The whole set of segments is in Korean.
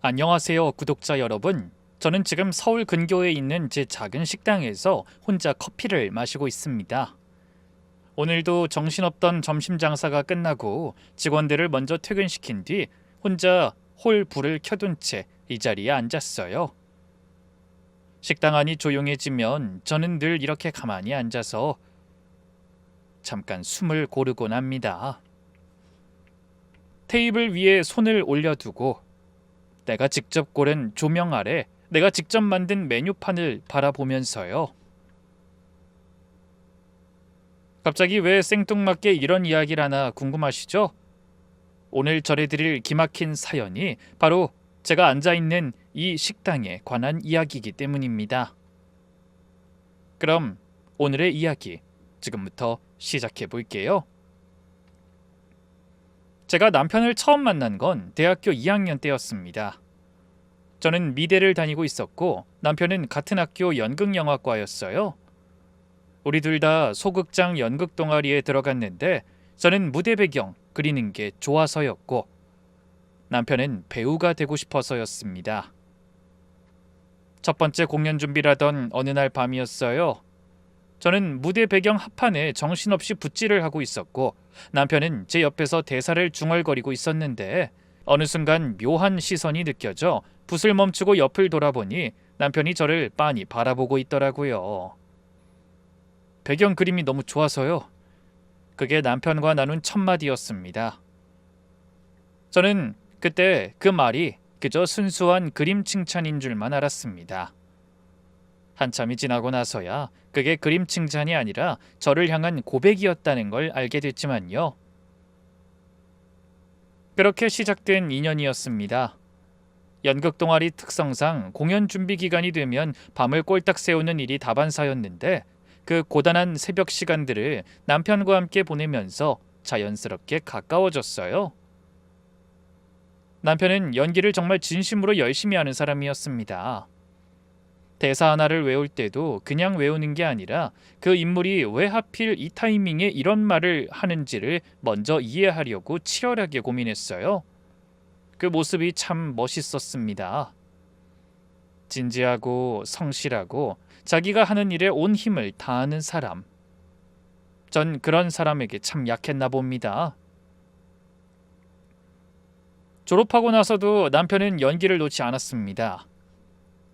안녕하세요, 구독자 여러분. 저는 지금 서울 근교에 있는 제 작은 식당에서 혼자 커피를 마시고 있습니다. 오늘도 정신없던 점심 장사가 끝나고 직원들을 먼저 퇴근시킨 뒤 혼자 홀 불을 켜둔 채 이 자리에 앉았어요. 식당 안이 조용해지면 저는 늘 이렇게 가만히 앉아서 잠깐 숨을 고르곤 합니다. 테이블 위에 손을 올려두고 내가 직접 고른 조명 아래 내가 직접 만든 메뉴판을 바라보면서요. 갑자기 왜 생뚱맞게 이런 이야기를 하나 궁금하시죠? 오늘 전해드릴 기막힌 사연이 바로 제가 앉아있는 이 식당에 관한 이야기이기 때문입니다. 그럼 오늘의 이야기 지금부터 시작해 볼게요. 제가 남편을 처음 만난 건 대학교 2학년 때였습니다. 저는 미대를 다니고 있었고 남편은 같은 학교 연극영화과였어요. 우리 둘 다 소극장 연극 동아리에 들어갔는데 저는 무대 배경 그리는 게 좋아서였고 남편은 배우가 되고 싶어서였습니다. 첫 번째 공연 준비를 하던 어느 날 밤이었어요. 저는 무대 배경 합판에 정신없이 붓질을 하고 있었고 남편은 제 옆에서 대사를 중얼거리고 있었는데 어느 순간 묘한 시선이 느껴져 붓을 멈추고 옆을 돌아보니 남편이 저를 빤히 바라보고 있더라고요. 배경 그림이 너무 좋아서요. 그게 남편과 나눈 첫마디였습니다. 저는 그때 그 말이 그저 순수한 그림 칭찬인 줄만 알았습니다. 한참이 지나고 나서야 그게 그림 칭찬이 아니라 저를 향한 고백이었다는 걸 알게 됐지만요. 그렇게 시작된 인연이었습니다. 연극 동아리 특성상 공연 준비 기간이 되면 밤을 꼴딱 새우는 일이 다반사였는데 그 고단한 새벽 시간들을 남편과 함께 보내면서 자연스럽게 가까워졌어요. 남편은 연기를 정말 진심으로 열심히 하는 사람이었습니다. 대사 하나를 외울 때도 그냥 외우는 게 아니라 그 인물이 왜 하필 이 타이밍에 이런 말을 하는지를 먼저 이해하려고 치열하게 고민했어요. 그 모습이 참 멋있었습니다. 진지하고 성실하고 자기가 하는 일에 온 힘을 다하는 사람. 전 그런 사람에게 참 약했나 봅니다. 졸업하고 나서도 남편은 연기를 놓지 않았습니다.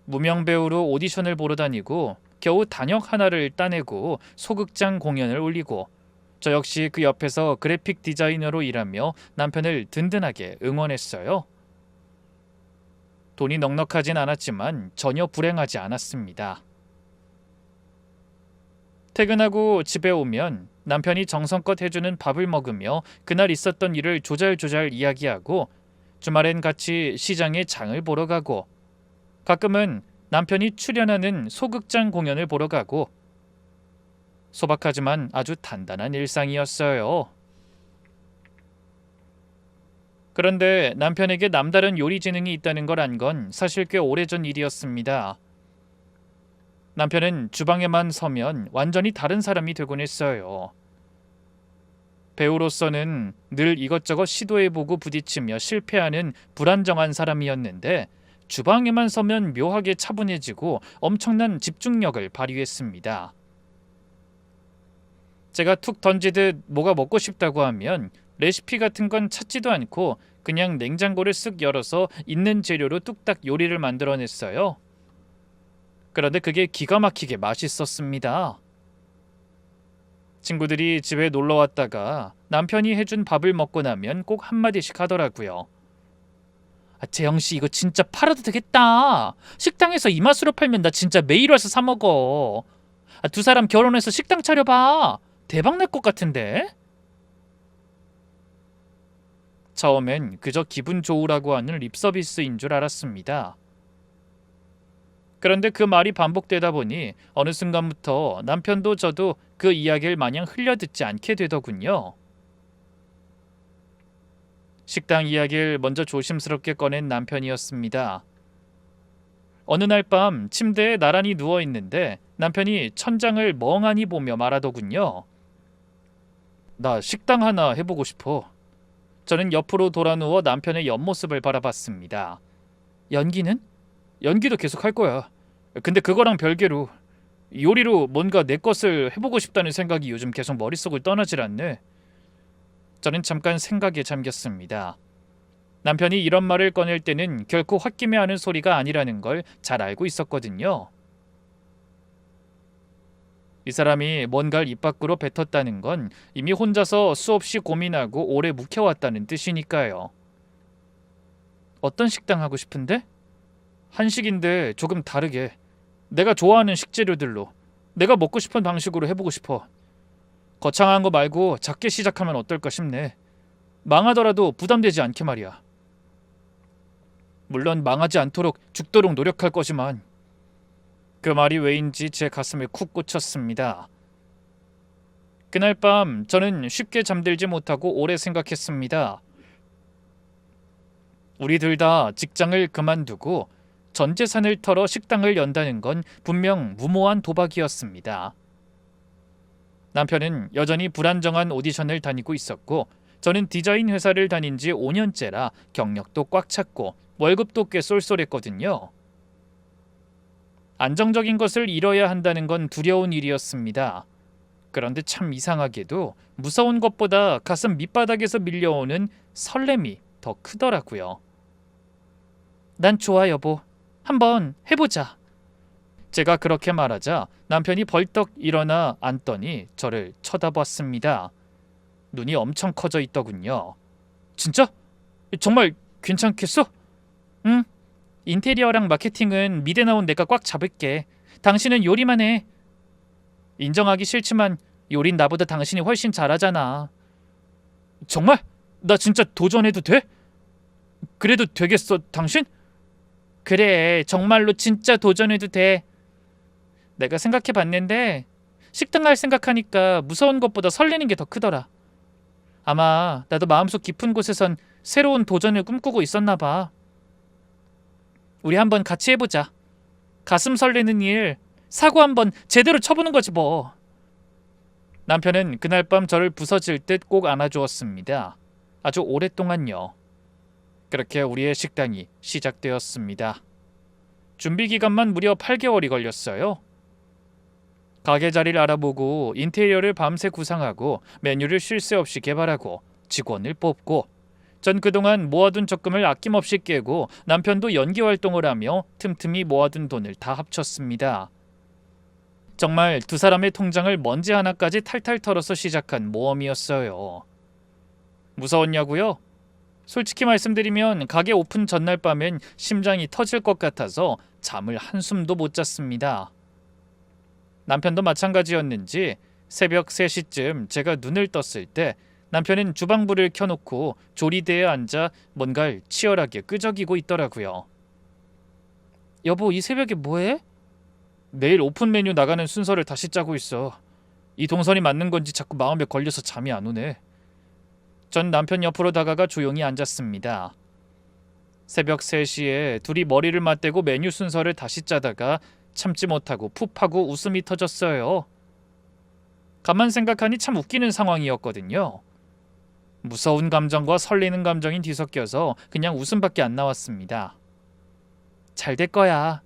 무명 배우로 오디션을 보러 다니고 겨우 단역 하나를 따내고 소극장 공연을 올리고 저 역시 그 옆에서 그래픽 디자이너로 일하며 남편을 든든하게 응원했어요. 돈이 넉넉하진 않았지만 전혀 불행하지 않았습니다. 퇴근하고 집에 오면 남편이 정성껏 해주는 밥을 먹으며 그날 있었던 일을 조잘조잘 이야기하고 주말엔 같이 시장에 장을 보러 가고 가끔은 남편이 출연하는 소극장 공연을 보러 가고 소박하지만 아주 단단한 일상이었어요. 그런데 남편에게 남다른 요리 재능이 있다는 걸 안 건 사실 꽤 오래전 일이었습니다. 남편은 주방에만 서면 완전히 다른 사람이 되곤 했어요. 배우로서는 늘 이것저것 시도해보고 부딪히며 실패하는 불안정한 사람이었는데 주방에만 서면 묘하게 차분해지고 엄청난 집중력을 발휘했습니다. 제가 툭 던지듯 뭐가 먹고 싶다고 하면 레시피 같은 건 찾지도 않고 그냥 냉장고를 쓱 열어서 있는 재료로 뚝딱 요리를 만들어냈어요. 그런데 그게 기가 막히게 맛있었습니다. 친구들이 집에 놀러 왔다가 남편이 해준 밥을 먹고 나면 꼭 한마디씩 하더라고요. 재영씨 이거 진짜 팔아도 되겠다. 식당에서 이 맛으로 팔면 나 진짜 매일 와서 사 먹어. 두 사람 결혼해서 식당 차려봐. 대박 날 것 같은데? 처음엔 그저 기분 좋으라고 하는 립서비스인 줄 알았습니다. 그런데 그 말이 반복되다 보니 어느 순간부터 남편도 저도 그 이야기를 마냥 흘려듣지 않게 되더군요. 식당 이야기를 먼저 조심스럽게 꺼낸 남편이었습니다. 어느 날 밤 침대에 나란히 누워있는데 남편이 천장을 멍하니 보며 말하더군요. 나 식당 하나 해보고 싶어. 저는 옆으로 돌아 누워 남편의 옆모습을 바라봤습니다. 연기는? 연기도 계속 할 거야. 근데 그거랑 별개로 요리로 뭔가 내 것을 해보고 싶다는 생각이 요즘 계속 머릿속을 떠나질 않네. 저는 잠깐 생각에 잠겼습니다. 남편이 이런 말을 꺼낼 때는 결코 홧김에 하는 소리가 아니라는 걸 잘 알고 있었거든요. 이 사람이 뭔가를 입 밖으로 뱉었다는 건 이미 혼자서 수없이 고민하고 오래 묵혀왔다는 뜻이니까요. 어떤 식당 하고 싶은데? 한식인데 조금 다르게 내가 좋아하는 식재료들로 내가 먹고 싶은 방식으로 해보고 싶어. 거창한 거 말고 작게 시작하면 어떨까 싶네. 망하더라도 부담되지 않게 말이야. 물론 망하지 않도록 죽도록 노력할 거지만. 그 말이 왜인지 제 가슴에 쿡 꽂혔습니다. 그날 밤 저는 쉽게 잠들지 못하고 오래 생각했습니다. 우리 둘 다 직장을 그만두고 전 재산을 털어 식당을 연다는 건 분명 무모한 도박이었습니다. 남편은 여전히 불안정한 오디션을 다니고 있었고 저는 디자인 회사를 다닌 지 5년째라 경력도 꽉 찼고 월급도 꽤 쏠쏠했거든요. 안정적인 것을 잃어야 한다는 건 두려운 일이었습니다. 그런데 참 이상하게도 무서운 것보다 가슴 밑바닥에서 밀려오는 설렘이 더 크더라고요. 난 좋아 여보. 한번 해보자. 제가 그렇게 말하자 남편이 벌떡 일어나 앉더니 저를 쳐다봤습니다. 눈이 엄청 커져 있더군요. 진짜? 정말 괜찮겠어? 응. 인테리어랑 마케팅은 미대 나온 내가 꽉 잡을게. 당신은 요리만 해. 인정하기 싫지만 요린 나보다 당신이 훨씬 잘하잖아. 정말? 나 진짜 도전해도 돼? 그래도 되겠어, 당신? 그래, 정말로 진짜 도전해도 돼. 내가 생각해봤는데 식당 갈 생각하니까 무서운 것보다 설레는 게 더 크더라. 아마 나도 마음속 깊은 곳에선 새로운 도전을 꿈꾸고 있었나 봐. 우리 한번 같이 해보자. 가슴 설레는 일, 사고 한번 제대로 쳐보는 거지 뭐. 남편은 그날 밤 저를 부서질 듯 꼭 안아주었습니다. 아주 오랫동안요. 그렇게 우리의 식당이 시작되었습니다. 준비 기간만 무려 8개월이 걸렸어요. 가게 자리를 알아보고 인테리어를 밤새 구상하고 메뉴를 쉴 새 없이 개발하고 직원을 뽑고 전 그동안 모아둔 적금을 아낌없이 깨고 남편도 연기 활동을 하며 틈틈이 모아둔 돈을 다 합쳤습니다. 정말 두 사람의 통장을 먼지 하나까지 탈탈 털어서 시작한 모험이었어요. 무서웠냐고요? 솔직히 말씀드리면 가게 오픈 전날 밤엔 심장이 터질 것 같아서 잠을 한숨도 못 잤습니다. 남편도 마찬가지였는지 새벽 3시쯤 제가 눈을 떴을 때 남편은 주방불을 켜놓고 조리대에 앉아 뭔가를 치열하게 끄적이고 있더라고요. 여보, 이 새벽에 뭐해? 내일 오픈 메뉴 나가는 순서를 다시 짜고 있어. 이 동선이 맞는 건지 자꾸 마음에 걸려서 잠이 안 오네. 전 남편 옆으로 다가가 조용히 앉았습니다. 새벽 3시에 둘이 머리를 맞대고 메뉴 순서를 다시 짜다가 참지 못하고 푹하고 웃음이 터졌어요. 가만 생각하니 참 웃기는 상황이었거든요. 무서운 감정과 설레는 감정이 뒤섞여서 그냥 웃음밖에 안 나왔습니다. 잘 될 거야.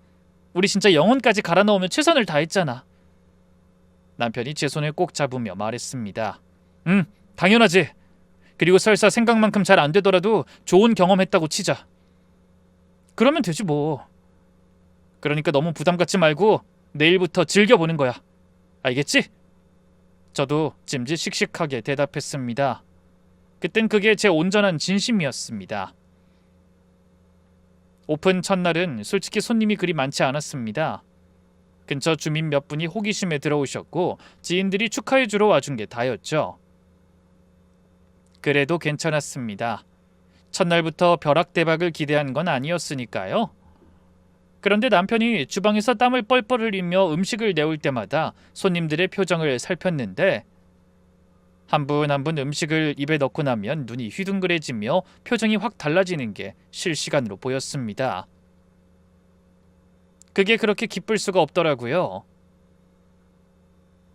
우리 진짜 영혼까지 갈아 넣으면 최선을 다했잖아. 남편이 제 손을 꼭 잡으며 말했습니다. 당연하지. 그리고 설사 생각만큼 잘 안 되더라도 좋은 경험했다고 치자. 그러면 되지 뭐. 그러니까 너무 부담 갖지 말고 내일부터 즐겨보는 거야. 알겠지? 저도 짐짓 씩씩하게 대답했습니다. 그땐 그게 제 온전한 진심이었습니다. 오픈 첫날은 솔직히 손님이 그리 많지 않았습니다. 근처 주민 몇 분이 호기심에 들어오셨고 지인들이 축하해주러 와준 게 다였죠. 그래도 괜찮았습니다. 첫날부터 벼락대박을 기대한 건 아니었으니까요. 그런데 남편이 주방에서 땀을 뻘뻘 흘리며 음식을 내올 때마다 손님들의 표정을 살폈는데 한 분 한 분 음식을 입에 넣고 나면 눈이 휘둥그레지며 표정이 확 달라지는 게 실시간으로 보였습니다. 그게 그렇게 기쁠 수가 없더라고요.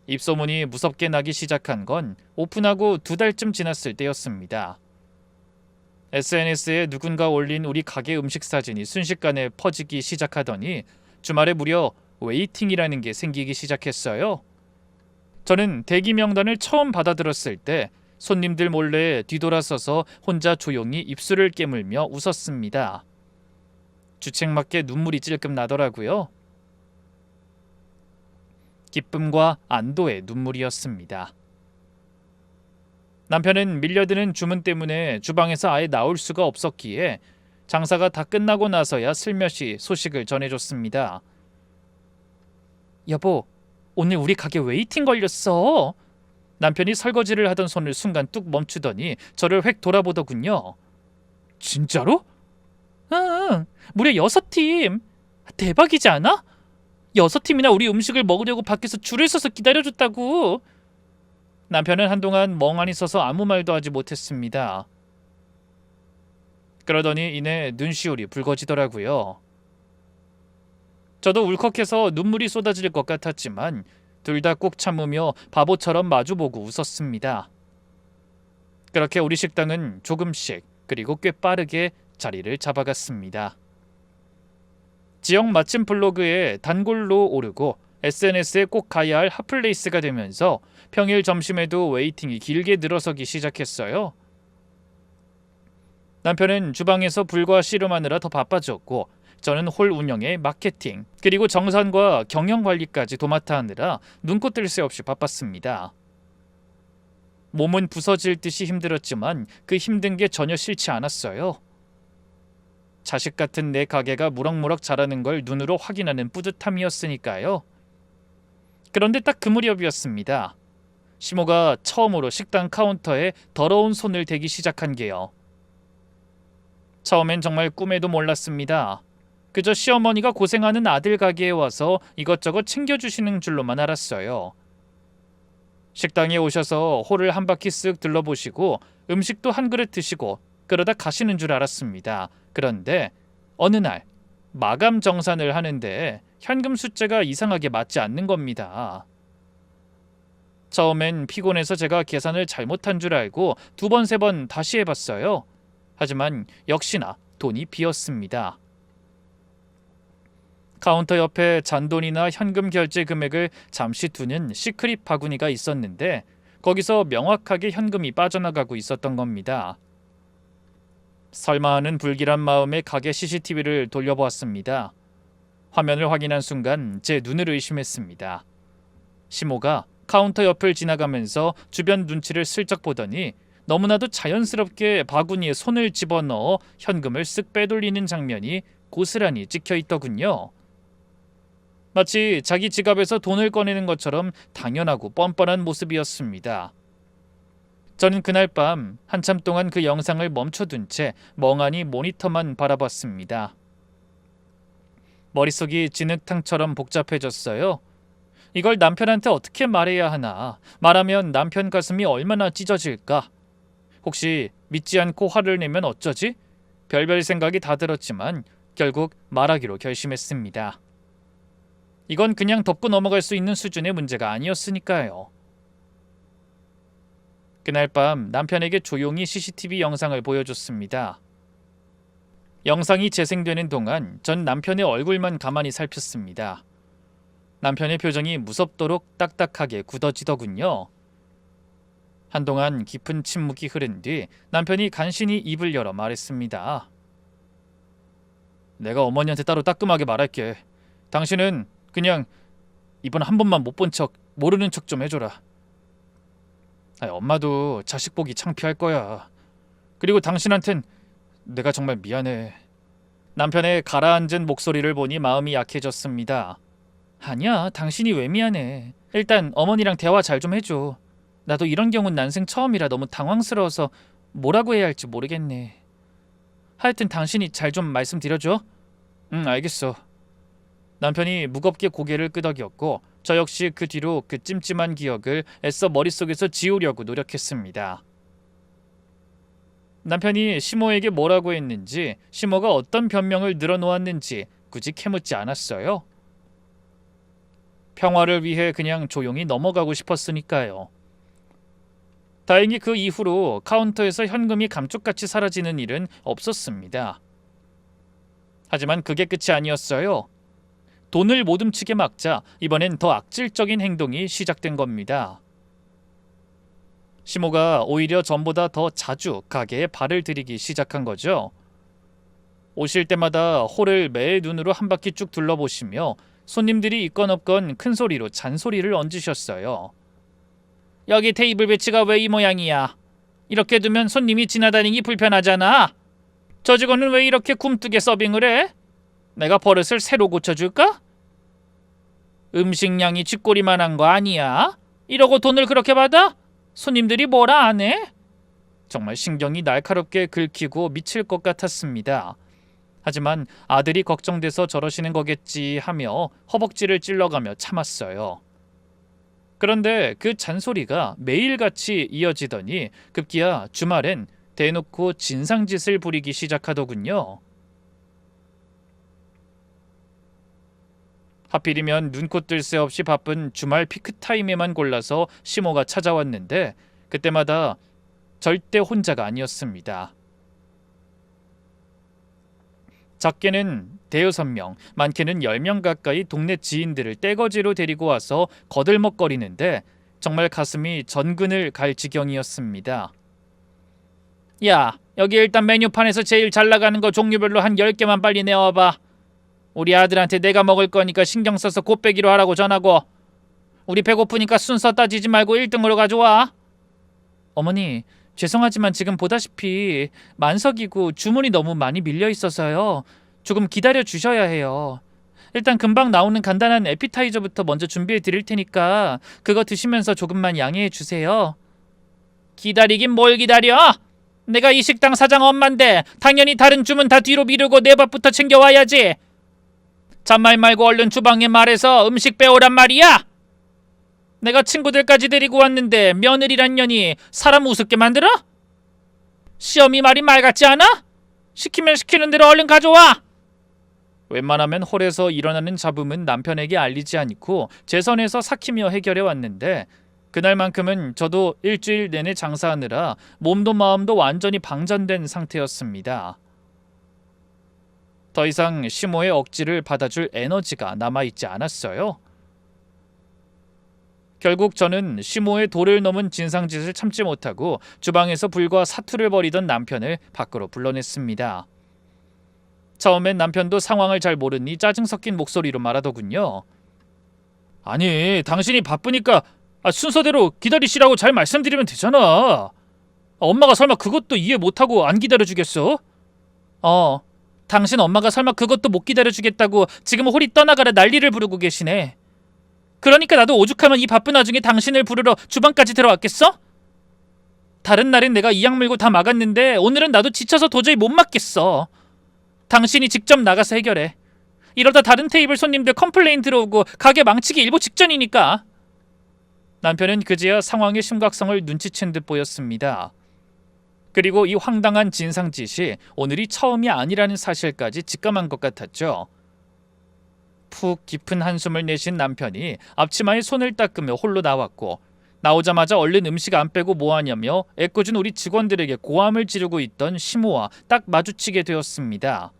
입소문이 무섭게 나기 시작한 건 오픈하고 2달쯤 지났을 때였습니다. SNS에 누군가 올린 우리 가게 음식 사진이 순식간에 퍼지기 시작하더니 주말에 무려 웨이팅이라는 게 생기기 시작했어요. 저는 대기 명단을 처음 받아들었을 때 손님들 몰래 뒤돌아서서 혼자 조용히 입술을 깨물며 웃었습니다. 주책맞게 눈물이 찔끔 나더라고요. 기쁨과 안도의 눈물이었습니다. 남편은 밀려드는 주문 때문에 주방에서 아예 나올 수가 없었기에 장사가 다 끝나고 나서야 슬며시 소식을 전해줬습니다. 여보, 오늘 우리 가게 웨이팅 걸렸어. 남편이 설거지를 하던 손을 순간 뚝 멈추더니 저를 획 돌아보더군요. 진짜로? 응, 무려 6팀. 대박이지 않아? 6팀이나 우리 음식을 먹으려고 밖에서 줄을 서서 기다려줬다고. 남편은 한동안 멍하니 서서 아무 말도 하지 못했습니다. 그러더니 이내 눈시울이 붉어지더라고요. 저도 울컥해서 눈물이 쏟아질 것 같았지만 둘 다 꾹 참으며 바보처럼 마주보고 웃었습니다. 그렇게 우리 식당은 조금씩 그리고 꽤 빠르게 자리를 잡아갔습니다. 지역 맛집 블로그에 단골로 오르고 SNS에 꼭 가야 할 핫플레이스가 되면서 평일 점심에도 웨이팅이 길게 늘어서기 시작했어요. 남편은 주방에서 불과 씨름하느라 더 바빠졌고 저는 홀 운영에 마케팅 그리고 정산과 경영 관리까지 도맡아 하느라 눈코 뜰 새 없이 바빴습니다. 몸은 부서질 듯이 힘들었지만 그 힘든 게 전혀 싫지 않았어요. 자식 같은 내 가게가 무럭무럭 자라는 걸 눈으로 확인하는 뿌듯함이었으니까요. 그런데 딱 그 무렵이었습니다. 시모가 처음으로 식당 카운터에 더러운 손을 대기 시작한 게요. 처음엔 정말 꿈에도 몰랐습니다. 그저 시어머니가 고생하는 아들 가게에 와서 이것저것 챙겨주시는 줄로만 알았어요. 식당에 오셔서 홀을 한 바퀴 쓱 둘러보시고 음식도 한 그릇 드시고 그러다 가시는 줄 알았습니다. 그런데 어느 날 마감 정산을 하는데 현금 숫자가 이상하게 맞지 않는 겁니다. 처음엔 피곤해서 제가 계산을 잘못한 줄 알고 2번, 3번 다시 해봤어요. 하지만 역시나 돈이 비었습니다. 카운터 옆에 잔돈이나 현금 결제 금액을 잠시 두는 시크릿 바구니가 있었는데 거기서 명확하게 현금이 빠져나가고 있었던 겁니다. 설마 하는 불길한 마음에 가게 CCTV를 돌려보았습니다. 화면을 확인한 순간 제 눈을 의심했습니다. 시모가 카운터 옆을 지나가면서 주변 눈치를 슬쩍 보더니 너무나도 자연스럽게 바구니에 손을 집어넣어 현금을 쓱 빼돌리는 장면이 고스란히 찍혀있더군요. 마치 자기 지갑에서 돈을 꺼내는 것처럼 당연하고 뻔뻔한 모습이었습니다. 저는 그날 밤 한참 동안 그 영상을 멈춰둔 채 멍하니 모니터만 바라봤습니다. 머릿속이 진흙탕처럼 복잡해졌어요. 이걸 남편한테 어떻게 말해야 하나? 말하면 남편 가슴이 얼마나 찢어질까? 혹시 믿지 않고 화를 내면 어쩌지? 별별 생각이 다 들었지만 결국 말하기로 결심했습니다. 이건 그냥 덮고 넘어갈 수 있는 수준의 문제가 아니었으니까요. 그날 밤 남편에게 조용히 CCTV 영상을 보여줬습니다. 영상이 재생되는 동안 전 남편의 얼굴만 가만히 살폈습니다. 남편의 표정이 무섭도록 딱딱하게 굳어지더군요. 한동안 깊은 침묵이 흐른 뒤 남편이 간신히 입을 열어 말했습니다. 내가 어머니한테 따로 따끔하게 말할게. 당신은 그냥 이번 한 번만 못 본 척, 모르는 척 좀 해줘라. 엄마도 자식 보기 창피할 거야. 그리고 당신한텐 내가 정말 미안해. 남편의 가라앉은 목소리를 보니 마음이 약해졌습니다. 아니야, 당신이 왜 미안해. 일단 어머니랑 대화 잘 좀 해줘. 나도 이런 경우는 난생 처음이라 너무 당황스러워서 뭐라고 해야 할지 모르겠네. 하여튼 당신이 잘 좀 말씀드려줘. 응, 알겠어. 남편이 무겁게 고개를 끄덕였고 저 역시 그 뒤로 그 찜찜한 기억을 애써 머릿속에서 지우려고 노력했습니다. 남편이 시모에게 뭐라고 했는지, 시모가 어떤 변명을 늘어놓았는지 굳이 캐묻지 않았어요. 평화를 위해 그냥 조용히 넘어가고 싶었으니까요. 다행히 그 이후로 카운터에서 현금이 감쪽같이 사라지는 일은 없었습니다. 하지만 그게 끝이 아니었어요. 돈을 못 훔치게 막자 이번엔 더 악질적인 행동이 시작된 겁니다. 시모가 오히려 전보다 더 자주 가게에 발을 들이기 시작한 거죠. 오실 때마다 홀을 매의 눈으로 한 바퀴 쭉 둘러보시며 손님들이 있건 없건 큰 소리로 잔소리를 얹으셨어요. 여기 테이블 배치가 왜 이 모양이야? 이렇게 두면 손님이 지나다니기 불편하잖아. 저 직원은 왜 이렇게 굼뜨게 서빙을 해? 내가 버릇을 새로 고쳐줄까? 음식량이 쥐꼬리만한 거 아니야? 이러고 돈을 그렇게 받아? 손님들이 뭐라 안 해? 정말 신경이 날카롭게 긁히고 미칠 것 같았습니다. 하지만 아들이 걱정돼서 저러시는 거겠지 하며 허벅지를 찔러가며 참았어요. 그런데 그 잔소리가 매일같이 이어지더니 급기야 주말엔 대놓고 진상짓을 부리기 시작하더군요. 하필이면 눈코 뜰 새 없이 바쁜 주말 피크타임에만 골라서 시모가 찾아왔는데 그때마다 절대 혼자가 아니었습니다. 작게는 대여섯 명, 많게는 10명 가까이 동네 지인들을 떼거지로 데리고 와서 거들먹거리는데 정말 가슴이 전근을 갈 지경이었습니다. 야, 여기 일단 메뉴판에서 제일 잘 나가는 거 종류별로 한 10개만 빨리 내와봐. 우리 아들한테 내가 먹을 거니까 신경 써서 곱빼기로 하라고 전하고, 우리 배고프니까 순서 따지지 말고 1등으로 가져와. 어머니, 죄송하지만 지금 보다시피 만석이고 주문이 너무 많이 밀려 있어서요. 조금 기다려 주셔야 해요. 일단 금방 나오는 간단한 에피타이저부터 먼저 준비해 드릴 테니까 그거 드시면서 조금만 양해해 주세요. 기다리긴 뭘 기다려? 내가 이 식당 사장 엄마인데 당연히 다른 주문 다 뒤로 미루고 내 밥부터 챙겨와야지. 잔말 말고 얼른 주방에 말해서 음식 빼오란 말이야. 내가 친구들까지 데리고 왔는데 며느리란 년이 사람 우습게 만들어? 시어미 말이 말 같지 않아? 시키면 시키는 대로 얼른 가져와. 웬만하면 홀에서 일어나는 잡음은 남편에게 알리지 않고 제 선에서 삭히며 해결해 왔는데 그날만큼은 저도 일주일 내내 장사하느라 몸도 마음도 완전히 방전된 상태였습니다. 더 이상 시모의 억지를 받아줄 에너지가 남아있지 않았어요. 결국 저는 시모의 도를 넘은 진상짓을 참지 못하고 주방에서 불과 사투를 벌이던 남편을 밖으로 불러냈습니다. 처음엔 남편도 상황을 잘 모르니 짜증 섞인 목소리로 말하더군요. 아니, 당신이 바쁘니까 순서대로 기다리시라고 잘 말씀드리면 되잖아. 엄마가 설마 그것도 이해 못하고 안 기다려주겠어? 당신 엄마가 설마 그것도 못 기다려주겠다고 지금 홀이 떠나가라 난리를 부르고 계시네. 그러니까 나도 오죽하면 이 바쁜 와중에 당신을 부르러 주방까지 들어왔겠어? 다른 날엔 내가 이악 물고 다 막았는데 오늘은 나도 지쳐서 도저히 못 막겠어. 당신이 직접 나가서 해결해. 이러다 다른 테이블 손님들 컴플레인 들어오고 가게 망치기 일보 직전이니까. 남편은 그제야 상황의 심각성을 눈치챈 듯 보였습니다. 그리고 이 황당한 진상짓이 오늘이 처음이 아니라는 사실까지 직감한 것 같았죠. 푹 깊은 한숨을 내쉰 남편이 앞치마에 손을 닦으며 홀로 나왔고 나오자마자 얼른 음식 안 빼고 뭐하냐며 애꿎은 우리 직원들에게 고함을 지르고 있던 시모와 딱 마주치게 되었습니다.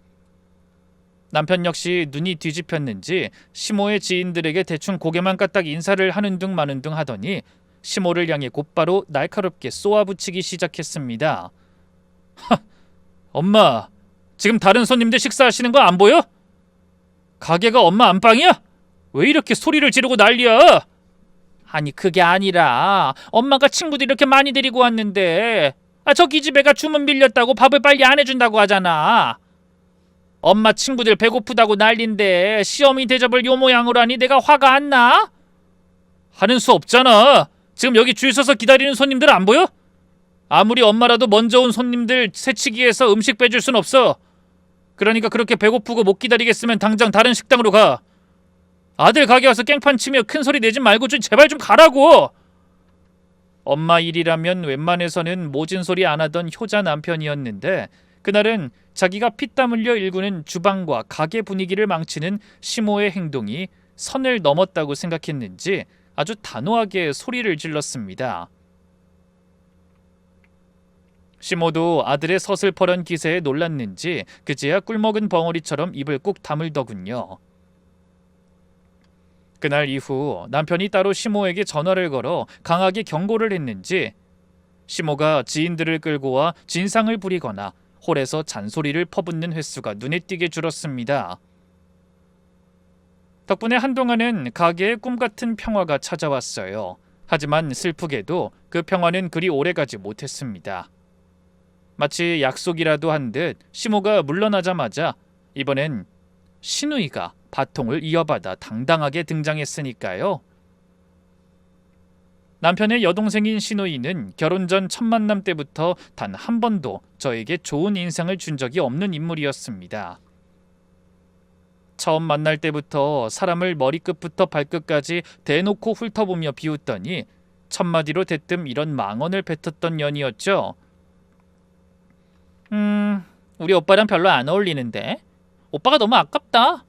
남편 역시 눈이 뒤집혔는지 시모의 지인들에게 대충 고개만 까딱 인사를 하는 둥 마는 둥 하더니 시모를 향해 곧바로 날카롭게 쏘아붙이기 시작했습니다. 엄마, 지금 다른 손님들 식사하시는 거 안 보여? 가게가 엄마 안방이야? 왜 이렇게 소리를 지르고 난리야? 아니 그게 아니라 엄마가 친구들 이렇게 많이 데리고 왔는데 저 기집애가 주문 밀렸다고 밥을 빨리 안 해준다고 하잖아. 엄마 친구들 배고프다고 난린데 시어미 대접을 요 모양으로 하니 내가 화가 안 나? 하는 수 없잖아. 지금 여기 줄 서서 기다리는 손님들 안 보여? 아무리 엄마라도 먼저 온 손님들 새치기해서 음식 빼줄 순 없어. 그러니까 그렇게 배고프고 못 기다리겠으면 당장 다른 식당으로 가. 아들 가게 와서 깽판 치며 큰 소리 내지 말고 좀 제발 좀 가라고. 엄마 일이라면 웬만해서는 모진 소리 안 하던 효자 남편이었는데 그날은 자기가 피땀 흘려 일구는 주방과 가게 분위기를 망치는 시모의 행동이 선을 넘었다고 생각했는지 아주 단호하게 소리를 질렀습니다. 시모도 아들의 서슬퍼런 기세에 놀랐는지 그제야 꿀먹은 벙어리처럼 입을 꾹 다물더군요. 그날 이후 남편이 따로 시모에게 전화를 걸어 강하게 경고를 했는지 시모가 지인들을 끌고 와 진상을 부리거나 홀에서 잔소리를 퍼붓는 횟수가 눈에 띄게 줄었습니다. 덕분에 한동안은 가게에 꿈같은 평화가 찾아왔어요. 하지만 슬프게도 그 평화는 그리 오래가지 못했습니다. 마치 약속이라도 한 듯 시모가 물러나자마자 이번엔 시누이가 바통을 이어받아 당당하게 등장했으니까요. 남편의 여동생인 시누이는 결혼 전 첫 만남 때부터 단 한 번도 저에게 좋은 인상을 준 적이 없는 인물이었습니다. 처음 만날 때부터 사람을 머리끝부터 발끝까지 대놓고 훑어보며 비웃더니 첫마디로 대뜸 이런 망언을 뱉었던 년이었죠. 우리 오빠랑 별로 안 어울리는데? 오빠가 너무 아깝다.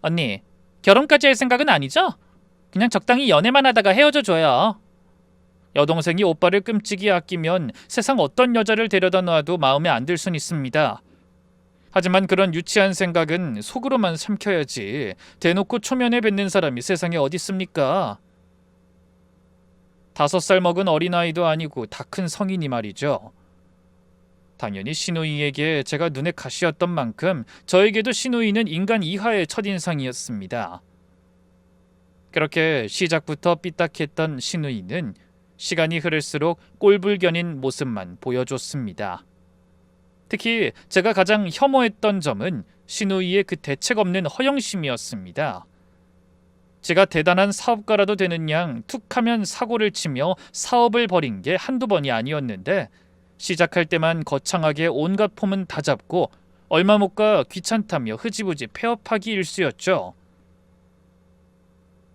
언니, 결혼까지 할 생각은 아니죠? 그냥 적당히 연애만 하다가 헤어져 줘요. 여동생이 오빠를 끔찍이 아끼면 세상 어떤 여자를 데려다 놔도 마음에 안 들 순 있습니다. 하지만 그런 유치한 생각은 속으로만 삼켜야지 대놓고 초면에 뱉는 사람이 세상에 어디 있습니까? 5살 먹은 어린아이도 아니고 다 큰 성인이 말이죠. 당연히 시누이에게 제가 눈에 가시였던 만큼 저에게도 시누이는 인간 이하의 첫인상이었습니다. 그렇게 시작부터 삐딱했던 시누이는 시간이 흐를수록 꼴불견인 모습만 보여줬습니다. 특히 제가 가장 혐오했던 점은 시누이의 그 대책 없는 허영심이었습니다. 제가 대단한 사업가라도 되는 양 툭하면 사고를 치며 사업을 벌인 게 한두 번이 아니었는데 시작할 때만 거창하게 온갖 폼은 다 잡고 얼마 못 가 귀찮다며 흐지부지 폐업하기 일쑤였죠.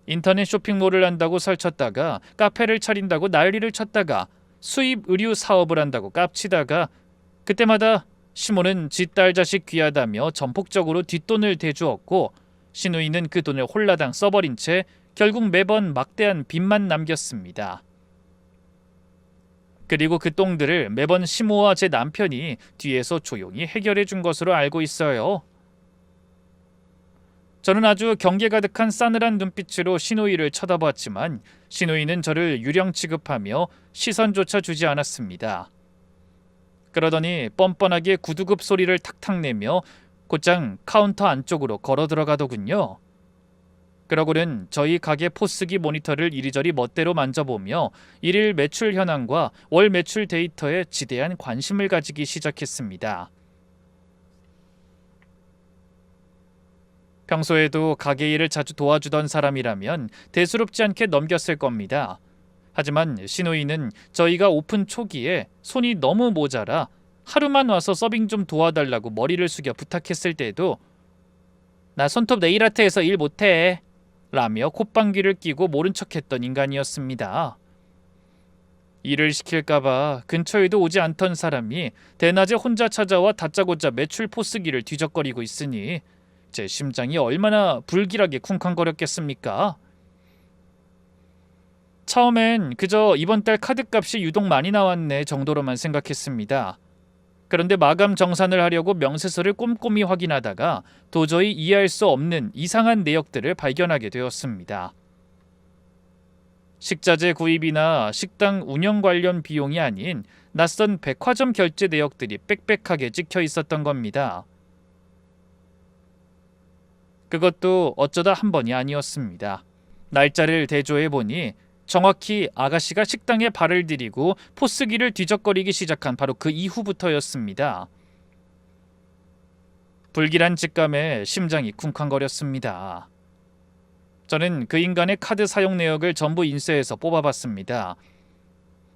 인터넷 쇼핑몰을 한다고 설쳤다가 카페를 차린다고 난리를 쳤다가 수입 의류 사업을 한다고 깝치다가 그때마다 시모는 지 딸 자식 귀하다며 전폭적으로 뒷돈을 대주었고 시누이는 그 돈을 홀라당 써버린 채 결국 매번 막대한 빚만 남겼습니다. 그리고 그 똥들을 매번 시모와 제 남편이 뒤에서 조용히 해결해 준 것으로 알고 있어요. 저는 아주 경계 가득한 싸늘한 눈빛으로 시누이를 쳐다보았지만 시누이는 저를 유령 취급하며 시선조차 주지 않았습니다. 그러더니 뻔뻔하게 구두굽 소리를 탁탁 내며 곧장 카운터 안쪽으로 걸어 들어가더군요. 그러고는 저희 가게 포스기 모니터를 이리저리 멋대로 만져보며 일일 매출 현황과 월 매출 데이터에 지대한 관심을 가지기 시작했습니다. 평소에도 가게 일을 자주 도와주던 사람이라면 대수롭지 않게 넘겼을 겁니다. 하지만 시누이는 저희가 오픈 초기에 손이 너무 모자라 하루만 와서 서빙 좀 도와달라고 머리를 숙여 부탁했을 때도 나 손톱 네일아트에서 일 못해 라며 콧방귀를 뀌고 모른 척했던 인간이었습니다. 일을 시킬까봐 근처에도 오지 않던 사람이 대낮에 혼자 찾아와 다짜고짜 매출 포스기를 뒤적거리고 있으니 제 심장이 얼마나 불길하게 쿵쾅거렸겠습니까? 처음엔 그저 이번 달 카드값이 유독 많이 나왔네 정도로만 생각했습니다. 그런데 마감 정산을 하려고 명세서를 꼼꼼히 확인하다가 도저히 이해할 수 없는 이상한 내역들을 발견하게 되었습니다. 식자재 구입이나 식당 운영 관련 비용이 아닌 낯선 백화점 결제 내역들이 빽빽하게 찍혀 있었던 겁니다. 그것도 어쩌다 한 번이 아니었습니다. 날짜를 대조해보니 정확히 아가씨가 식당에 발을 들이고 포스기를 뒤적거리기 시작한 바로 그 이후부터였습니다. 불길한 직감에 심장이 쿵쾅거렸습니다. 저는 그 인간의 카드 사용 내역을 전부 인쇄해서 뽑아봤습니다.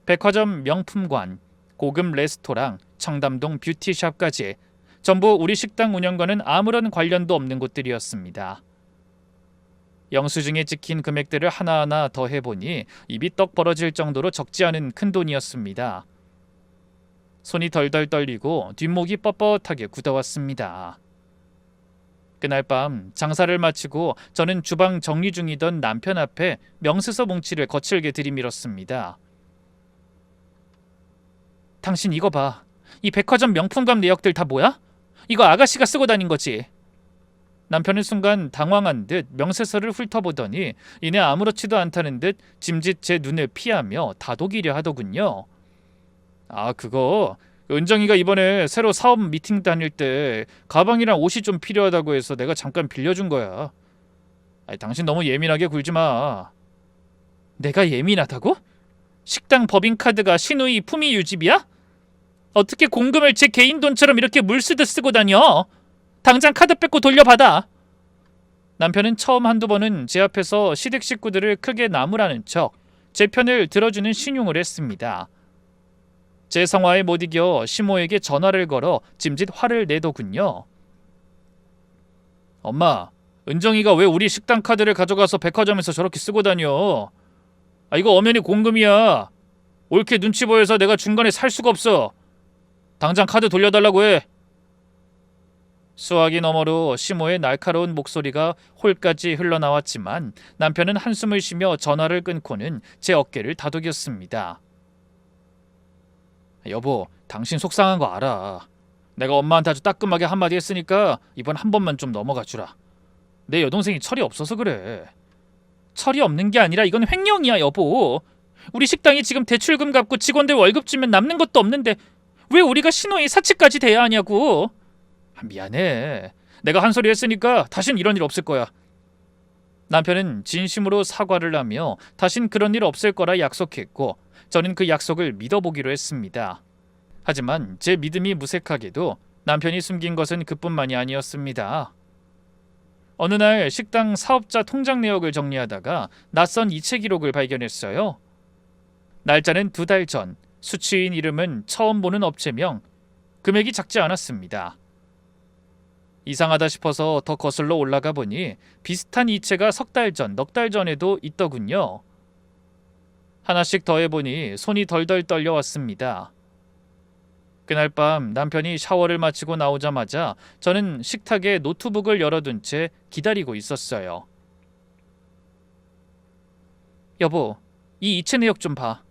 백화점 명품관, 고급 레스토랑, 청담동 뷰티샵까지 전부 우리 식당 운영과는 아무런 관련도 없는 곳들이었습니다. 영수증에 찍힌 금액들을 하나하나 더해보니 입이 떡 벌어질 정도로 적지 않은 큰돈이었습니다. 손이 덜덜 떨리고 뒷목이 뻣뻣하게 굳어왔습니다. 그날 밤 장사를 마치고 저는 주방 정리 중이던 남편 앞에 명세서 뭉치를 거칠게 들이밀었습니다. 당신 이거 봐. 이 백화점 명품감 내역들 다 뭐야? 이거 아가씨가 쓰고 다닌 거지. 남편은 순간 당황한 듯 명세서를 훑어보더니 이내 아무렇지도 않다는 듯 짐짓 제 눈을 피하며 다독이려 하더군요. 아, 그거 은정이가 이번에 새로 사업 미팅 다닐 때 가방이랑 옷이 좀 필요하다고 해서 내가 잠깐 빌려준 거야. 아니, 당신 너무 예민하게 굴지 마. 내가 예민하다고? 식당 법인카드가 신우이 품위 유지비야? 어떻게 공금을 제 개인 돈처럼 이렇게 물쓰듯 쓰고 다녀? 당장 카드 뺏고 돌려받아. 남편은 처음 한두 번은 제 앞에서 시댁 식구들을 크게 나무라는 척 제 편을 들어주는 신용을 했습니다. 제 성화에 못 이겨 시모에게 전화를 걸어 짐짓 화를 내더군요. 엄마, 은정이가 왜 우리 식당 카드를 가져가서 백화점에서 저렇게 쓰고 다녀? 아, 이거 엄연히 공금이야. 옳게 눈치 보여서 내가 중간에 살 수가 없어. 당장 카드 돌려달라고 해. 수화기 너머로 시모의 날카로운 목소리가 홀까지 흘러나왔지만 남편은 한숨을 쉬며 전화를 끊고는 제 어깨를 다독였습니다. 여보, 당신 속상한 거 알아. 내가 엄마한테 아주 따끔하게 한마디 했으니까 이번 한 번만 좀 넘어가 주라. 내 여동생이 철이 없어서 그래. 철이 없는 게 아니라 이건 횡령이야, 여보. 우리 식당이 지금 대출금 갚고 직원들 월급 주면 남는 것도 없는데 왜 우리가 신호의 사치까지 돼야 하냐고. 미안해. 내가 한 소리 했으니까 다신 이런 일 없을 거야. 남편은 진심으로 사과를 하며 다신 그런 일 없을 거라 약속했고 저는 그 약속을 믿어보기로 했습니다. 하지만 제 믿음이 무색하게도 남편이 숨긴 것은 그뿐만이 아니었습니다. 어느 날 식당 사업자 통장 내역을 정리하다가 낯선 이체 기록을 발견했어요. 날짜는 2달 전, 수취인 이름은 처음 보는 업체명, 금액이 작지 않았습니다. 이상하다 싶어서 더 거슬러 올라가 보니 비슷한 이체가 석 달 전, 넉 달 전에도 있더군요. 하나씩 더해보니 손이 덜덜 떨려왔습니다. 그날 밤 남편이 샤워를 마치고 나오자마자 저는 식탁에 노트북을 열어둔 채 기다리고 있었어요. 여보, 이 이체 내역 좀 봐.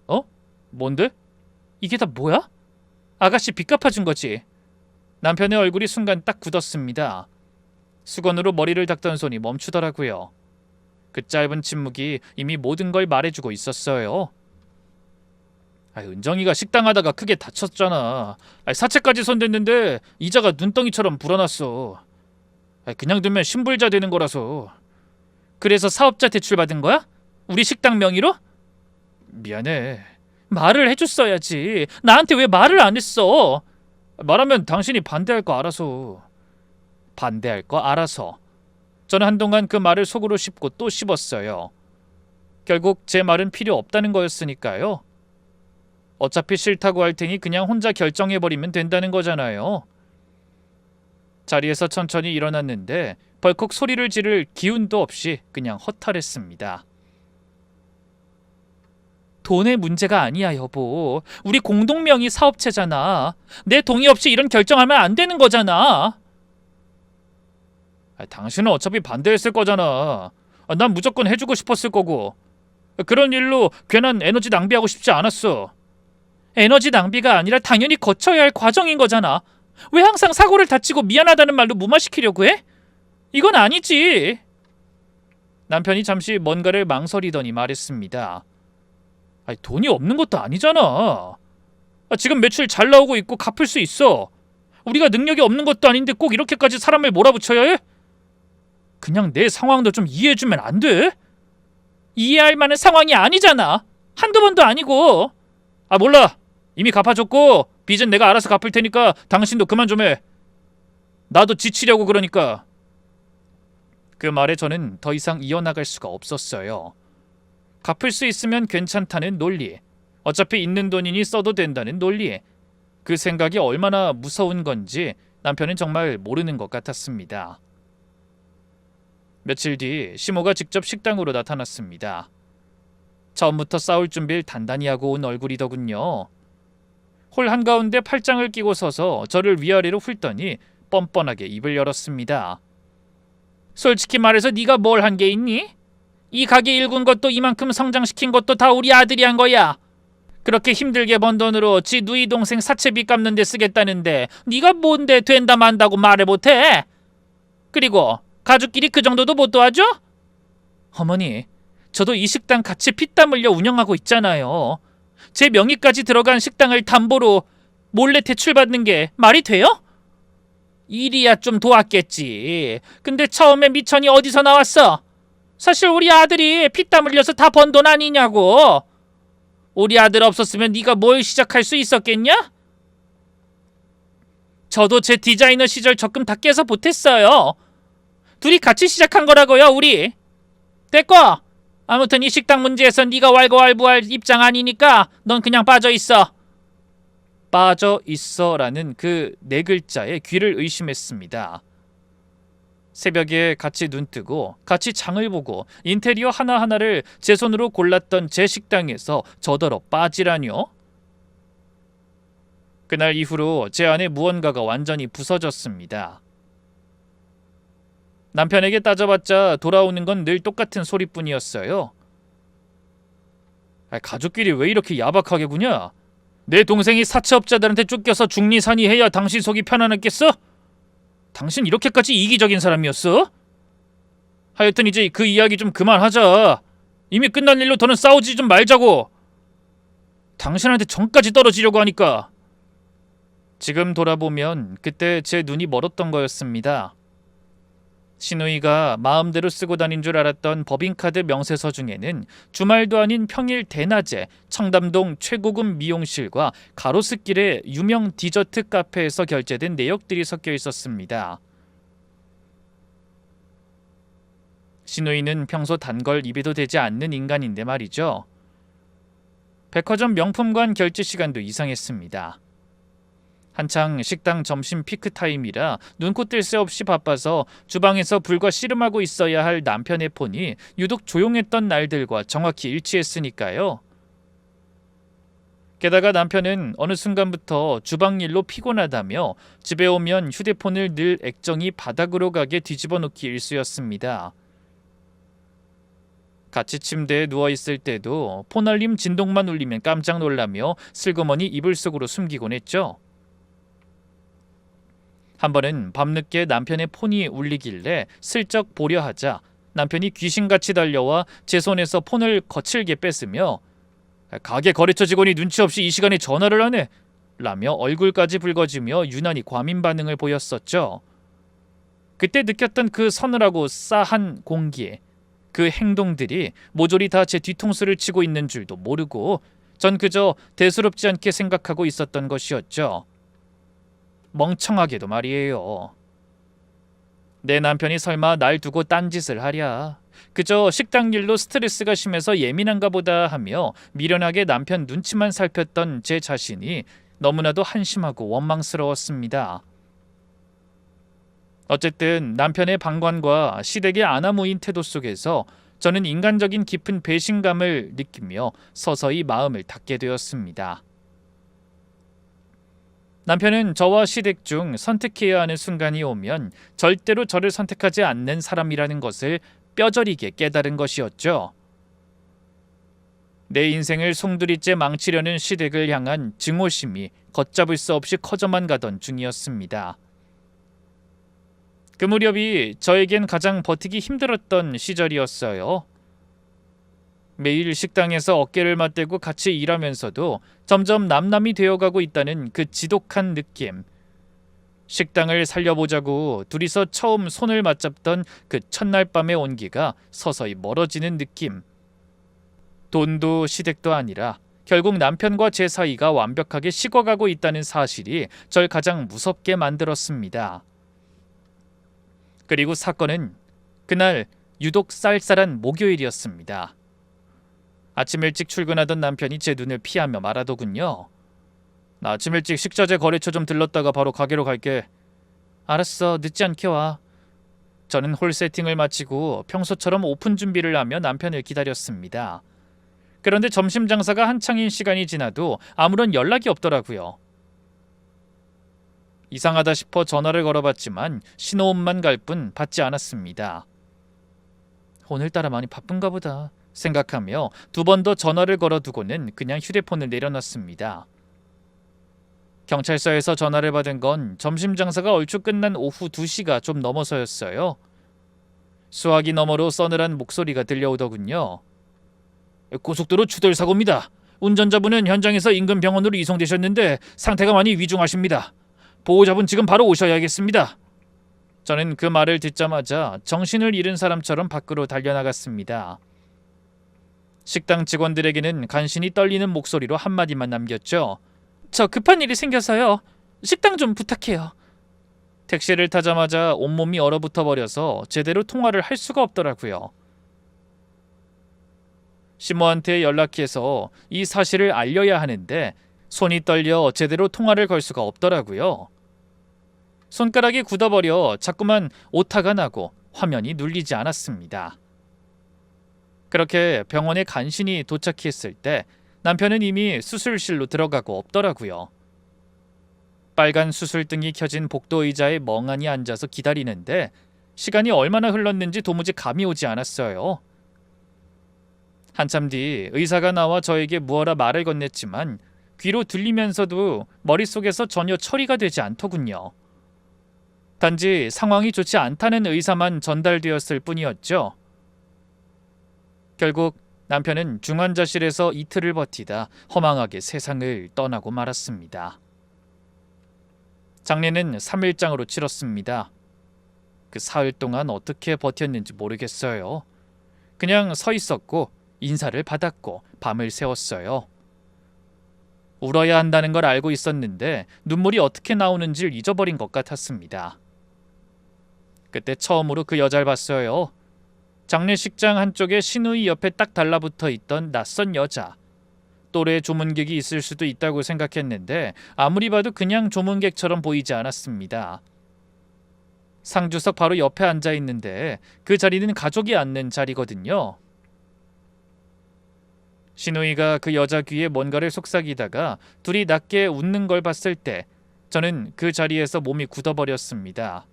어? 뭔데? 이게 다 뭐야? 아가씨 빚 갚아준 거지? 남편의 얼굴이 순간 딱 굳었습니다. 수건으로 머리를 닦던 손이 멈추더라고요. 그 짧은 침묵이 이미 모든 걸 말해주고 있었어요. 은정이가 식당 하다가 크게 다쳤잖아. 사채까지 손댔는데 이자가 눈덩이처럼 불어났어. 그냥 두면 신불자 되는 거라서. 그래서 사업자 대출 받은 거야? 우리 식당 명의로? 미안해. 말을 해줬어야지. 나한테 왜 말을 안 했어? 말하면 당신이 반대할 거 알아서. 반대할 거 알아서. 저는 한동안 그 말을 속으로 씹고 또 씹었어요. 결국 제 말은 필요 없다는 거였으니까요. 어차피 싫다고 할 테니 그냥 혼자 결정해버리면 된다는 거잖아요. 자리에서 천천히 일어났는데 벌컥 소리를 지를 기운도 없이 그냥 허탈했습니다. 돈의 문제가 아니야, 여보. 우리 공동명의 사업체잖아. 내 동의 없이 이런 결정하면 안 되는 거잖아. 당신은 어차피 반대했을 거잖아. 난 무조건 해주고 싶었을 거고. 그런 일로 괜한 에너지 낭비하고 싶지 않았어. 에너지 낭비가 아니라 당연히 거쳐야 할 과정인 거잖아. 왜 항상 사고를 다치고 미안하다는 말로 무마시키려고 해? 이건 아니지. 남편이 잠시 뭔가를 망설이더니 말했습니다. 돈이 없는 것도 아니잖아. 지금 매출 잘 나오고 있고 갚을 수 있어. 우리가 능력이 없는 것도 아닌데 꼭 이렇게까지 사람을 몰아붙여야 해? 그냥 내 상황도 좀 이해해주면 안 돼? 이해할 만한 상황이 아니잖아. 한두 번도 아니고. 몰라. 이미 갚아줬고 빚은 내가 알아서 갚을 테니까 당신도 그만 좀 해. 나도 지치려고 그러니까. 그 말에 저는 더 이상 이어나갈 수가 없었어요. 갚을 수 있으면 괜찮다는 논리, 어차피 있는 돈이니 써도 된다는 논리, 그 생각이 얼마나 무서운 건지 남편은 정말 모르는 것 같았습니다. 며칠 뒤 시모가 직접 식당으로 나타났습니다. 처음부터 싸울 준비를 단단히 하고 온 얼굴이더군요. 홀 한가운데 팔짱을 끼고 서서 저를 위아래로 훑더니 뻔뻔하게 입을 열었습니다. 솔직히 말해서 네가 뭘 한 게 있니? 이 가게 일군 것도 이만큼 성장시킨 것도 다 우리 아들이 한 거야. 그렇게 힘들게 번 돈으로 지 누이 동생 사채비 갚는 데 쓰겠다는데 네가 뭔데 된다 만다고 말을 못해? 그리고 가족끼리 그 정도도 못 도와줘? 어머니, 저도 이 식당 같이 피땀 흘려 운영하고 있잖아요. 제 명의까지 들어간 식당을 담보로 몰래 대출받는 게 말이 돼요? 일이야 좀 도왔겠지. 근데 처음에 미천이 어디서 나왔어? 사실 우리 아들이 피땀 흘려서 다 번 돈 아니냐고. 우리 아들 없었으면 네가 뭘 시작할 수 있었겠냐? 저도 제 디자이너 시절 적금 다 깨서 못했어요. 둘이 같이 시작한 거라고요, 우리. 됐고, 아무튼 이 식당 문제에서 네가 왈가왈부할 입장 아니니까 넌 그냥 빠져있어. 빠져있어라는 그 네 글자에 귀를 의심했습니다. 새벽에 같이 눈뜨고 같이 장을 보고 인테리어 하나하나를 제 손으로 골랐던 제 식당에서 저더러 빠지라뇨? 그날 이후로 제 안에 무언가가 완전히 부서졌습니다. 남편에게 따져봤자 돌아오는 건 늘 똑같은 소리뿐이었어요. 가족끼리 왜 이렇게 야박하게 구냐? 내 동생이 사채업자들한테 쫓겨서 중리산이해야 당신 속이 편안했겠어? 당신 이렇게까지 이기적인 사람이었어? 하여튼 이제 그 이야기 좀 그만하자. 이미 끝난 일로 더는 싸우지 좀 말자고. 당신한테 정까지 떨어지려고 하니까. 지금 돌아보면 그때 제 눈이 멀었던 거였습니다. 시누이가 마음대로 쓰고 다닌 줄 알았던 법인카드 명세서 중에는 주말도 아닌 평일 대낮에 청담동 최고급 미용실과 가로수길의 유명 디저트 카페에서 결제된 내역들이 섞여 있었습니다. 시누이는 평소 단 걸 입에도 대지 않는 인간인데 말이죠. 백화점 명품관 결제 시간도 이상했습니다. 한창 식당 점심 피크타임이라 눈코 뜰 새 없이 바빠서 주방에서 불과 씨름하고 있어야 할 남편의 폰이 유독 조용했던 날들과 정확히 일치했으니까요. 게다가 남편은 어느 순간부터 주방 일로 피곤하다며 집에 오면 휴대폰을 늘 액정이 바닥으로 가게 뒤집어 놓기 일쑤였습니다. 같이 침대에 누워있을 때도 폰 알림 진동만 울리면 깜짝 놀라며 슬그머니 이불 속으로 숨기곤 했죠. 한 번은 밤늦게 남편의 폰이 울리길래 슬쩍 보려 하자 남편이 귀신같이 달려와 제 손에서 폰을 거칠게 뺐으며 가게 거래처 직원이 눈치 없이 이 시간에 전화를 하네 라며 얼굴까지 붉어지며 유난히 과민 반응을 보였었죠. 그때 느꼈던 그 서늘하고 싸한 공기, 그 행동들이 모조리 다 제 뒤통수를 치고 있는 줄도 모르고 전 그저 대수롭지 않게 생각하고 있었던 것이었죠. 멍청하게도 말이에요. 내 남편이 설마 날 두고 딴짓을 하랴. 그저 식당 일로 스트레스가 심해서 예민한가 보다 하며 미련하게 남편 눈치만 살폈던 제 자신이 너무나도 한심하고 원망스러웠습니다. 어쨌든 남편의 방관과 시댁의 아나무인 태도 속에서 저는 인간적인 깊은 배신감을 느끼며 서서히 마음을 닫게 되었습니다. 남편은 저와 시댁 중 선택해야 하는 순간이 오면 절대로 저를 선택하지 않는 사람이라는 것을 뼈저리게 깨달은 것이었죠. 내 인생을 송두리째 망치려는 시댁을 향한 증오심이 걷잡을 수 없이 커져만 가던 중이었습니다. 그 무렵이 저에겐 가장 버티기 힘들었던 시절이었어요. 매일 식당에서 어깨를 맞대고 같이 일하면서도 점점 남남이 되어가고 있다는 그 지독한 느낌. 식당을 살려보자고 둘이서 처음 손을 맞잡던 그 첫날 밤의 온기가 서서히 멀어지는 느낌. 돈도 시댁도 아니라 결국 남편과 제 사이가 완벽하게 식어가고 있다는 사실이 절 가장 무섭게 만들었습니다. 그리고 사건은 그날 유독 쌀쌀한 목요일이었습니다. 아침 일찍 출근하던 남편이 제 눈을 피하며 말하더군요. 나 아침 일찍 식자재 거래처 좀 들렀다가 바로 가게로 갈게. 알았어, 늦지 않게 와. 저는 홀 세팅을 마치고 평소처럼 오픈 준비를 하며 남편을 기다렸습니다. 그런데 점심 장사가 한창인 시간이 지나도 아무런 연락이 없더라고요. 이상하다 싶어 전화를 걸어봤지만 신호음만 갈 뿐 받지 않았습니다. 오늘따라 많이 바쁜가 보다. 생각하며 두 번 더 전화를 걸어두고는 그냥 휴대폰을 내려놨습니다. 경찰서에서 전화를 받은 건 점심 장사가 얼추 끝난 오후 2시가 좀 넘어서였어요. 수화기 너머로 서늘한 목소리가 들려오더군요. 고속도로 추돌 사고입니다. 운전자분은 현장에서 인근 병원으로 이송되셨는데 상태가 많이 위중하십니다. 보호자분 지금 바로 오셔야겠습니다. 저는 그 말을 듣자마자 정신을 잃은 사람처럼 밖으로 달려나갔습니다. 식당 직원들에게는 간신히 떨리는 목소리로 한마디만 남겼죠. 저 급한 일이 생겨서요. 식당 좀 부탁해요. 택시를 타자마자 온몸이 얼어붙어 버려서 제대로 통화를 할 수가 없더라고요. 시모한테 연락해서 이 사실을 알려야 하는데 손이 떨려 제대로 통화를 걸 수가 없더라고요. 손가락이 굳어버려 자꾸만 오타가 나고 화면이 눌리지 않았습니다. 그렇게 병원에 간신히 도착했을 때 남편은 이미 수술실로 들어가고 없더라고요. 빨간 수술등이 켜진 복도 의자에 멍하니 앉아서 기다리는데 시간이 얼마나 흘렀는지 도무지 감이 오지 않았어요. 한참 뒤 의사가 나와 저에게 무어라 말을 건넸지만 귀로 들리면서도 머릿속에서 전혀 처리가 되지 않더군요. 단지 상황이 좋지 않다는 의사만 전달되었을 뿐이었죠. 결국 남편은 중환자실에서 이틀을 버티다 허망하게 세상을 떠나고 말았습니다. 장례는 3일장으로 치렀습니다. 그 사흘 동안 어떻게 버텼는지 모르겠어요. 그냥 서 있었고 인사를 받았고 밤을 새웠어요. 울어야 한다는 걸 알고 있었는데 눈물이 어떻게 나오는지를 잊어버린 것 같았습니다. 그때 처음으로 그 여자를 봤어요. 장례식장 한쪽에 신우이 옆에 딱 달라붙어 있던 낯선 여자. 또래 조문객이 있을 수도 있다고 생각했는데 아무리 봐도 그냥 조문객처럼 보이지 않았습니다. 상주석 바로 옆에 앉아 있는데 그 자리는 가족이 앉는 자리거든요. 신우이가 그 여자 귀에 뭔가를 속삭이다가 둘이 낮게 웃는 걸 봤을 때 저는 그 자리에서 몸이 굳어버렸습니다.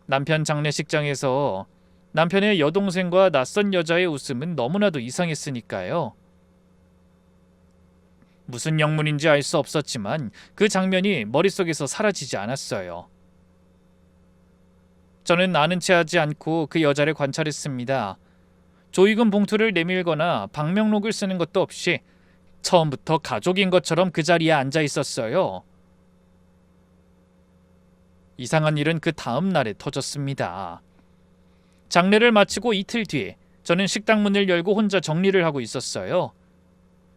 남편 장례식장에서 남편의 여동생과 낯선 여자의 웃음은 너무나도 이상했으니까요. 무슨 영문인지 알 수 없었지만 그 장면이 머릿속에서 사라지지 않았어요. 저는 아는 체 하지 않고 그 여자를 관찰했습니다. 조이금 봉투를 내밀거나 방명록을 쓰는 것도 없이 처음부터 가족인 것처럼 그 자리에 앉아 있었어요. 이상한 일은 그 다음 날에 터졌습니다. 장례를 마치고 이틀 뒤 저는 식당 문을 열고 혼자 정리를 하고 있었어요.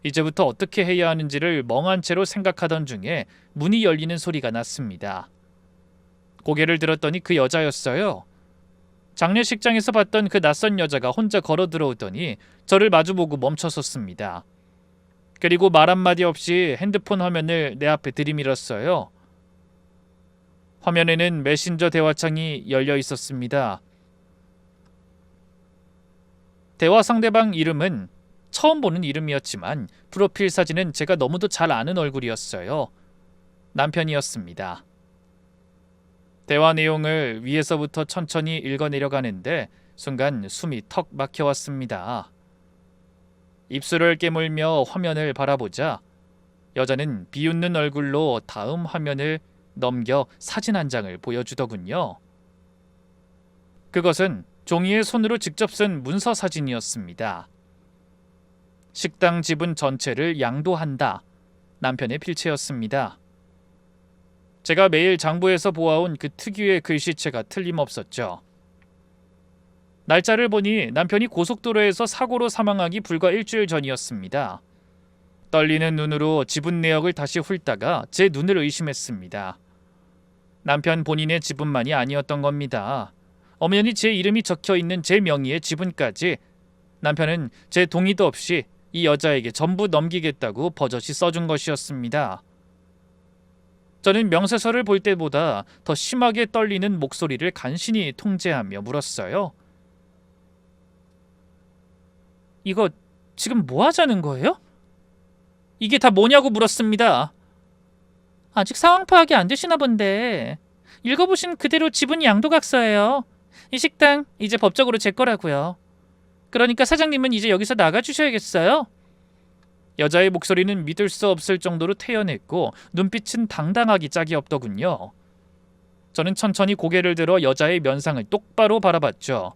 이제부터 어떻게 해야 하는지를 멍한 채로 생각하던 중에 문이 열리는 소리가 났습니다. 고개를 들었더니 그 여자였어요. 장례식장에서 봤던 그 낯선 여자가 혼자 걸어 들어오더니 저를 마주보고 멈춰섰습니다. 그리고 말 한마디 없이 핸드폰 화면을 내 앞에 들이밀었어요. 화면에는 메신저 대화창이 열려 있었습니다. 대화 상대방 이름은 처음 보는 이름이었지만 프로필 사진은 제가 너무도 잘 아는 얼굴이었어요. 남편이었습니다. 대화 내용을 위에서부터 천천히 읽어내려가는데 순간 숨이 턱 막혀왔습니다. 입술을 깨물며 화면을 바라보자 여자는 비웃는 얼굴로 다음 화면을 넘겨 사진 한 장을 보여주더군요. 그것은 종이에 손으로 직접 쓴 문서 사진이었습니다. 식당 지분 전체를 양도한다. 남편의 필체였습니다. 제가 매일 장부에서 보아온 그 특유의 글씨체가 틀림없었죠. 날짜를 보니 남편이 고속도로에서 사고로 사망하기 불과 일주일 전이었습니다. 떨리는 눈으로 지분 내역을 다시 훑다가 제 눈을 의심했습니다. 남편 본인의 지분만이 아니었던 겁니다. 엄연히 제 이름이 적혀있는 제 명의의 지분까지 남편은 제 동의도 없이 이 여자에게 전부 넘기겠다고 버젓이 써준 것이었습니다. 저는 명세서를 볼 때보다 더 심하게 떨리는 목소리를 간신히 통제하며 물었어요. 이거 지금 뭐 하자는 거예요? 이게 다 뭐냐고 물었습니다. 아직 상황 파악이 안 되시나 본데 읽어보신 그대로 지분 양도각서예요. 이 식당 이제 법적으로 제 거라고요. 그러니까 사장님은 이제 여기서 나가주셔야겠어요. 여자의 목소리는 믿을 수 없을 정도로 태연했고 눈빛은 당당하기 짝이 없더군요. 저는 천천히 고개를 들어 여자의 면상을 똑바로 바라봤죠.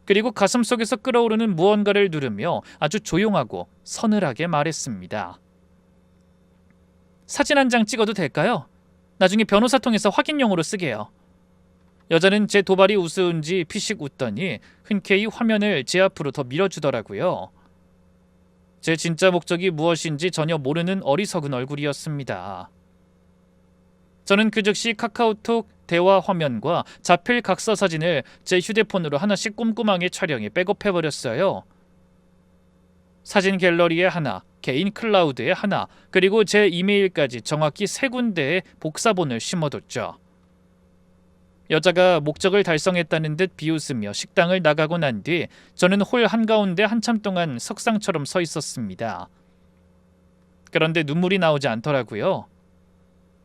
그리고 가슴속에서 끓어오르는 무언가를 누르며 아주 조용하고 서늘하게 말했습니다. 사진 한 장 찍어도 될까요? 나중에 변호사 통해서 확인용으로 쓰게요. 여자는 제 도발이 우스운지 피식 웃더니 흔쾌히 화면을 제 앞으로 더 밀어주더라고요. 제 진짜 목적이 무엇인지 전혀 모르는 어리석은 얼굴이었습니다. 저는 그 즉시 카카오톡 대화 화면과 자필 각서 사진을 제 휴대폰으로 하나씩 꼼꼼하게 촬영해 백업해버렸어요. 사진 갤러리에 하나, 개인 클라우드에 하나, 그리고 제 이메일까지 정확히 3군데에 복사본을 심어뒀죠. 여자가 목적을 달성했다는 듯 비웃으며 식당을 나가고 난 뒤 저는 홀 한가운데 한참 동안 석상처럼 서 있었습니다. 그런데 눈물이 나오지 않더라고요.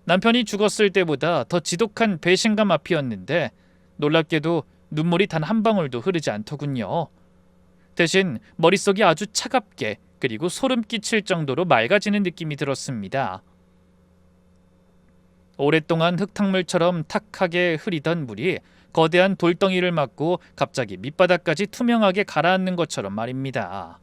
남편이 죽었을 때보다 더 지독한 배신감 앞이었는데 놀랍게도 눈물이 단 한 방울도 흐르지 않더군요. 대신 머릿속이 아주 차갑게 그리고 소름 끼칠 정도로 맑아지는 느낌이 들었습니다. 오랫동안 흙탕물처럼 탁하게 흐리던 물이 거대한 돌덩이를 맞고 갑자기 밑바닥까지 투명하게 가라앉는 것처럼 말입니다.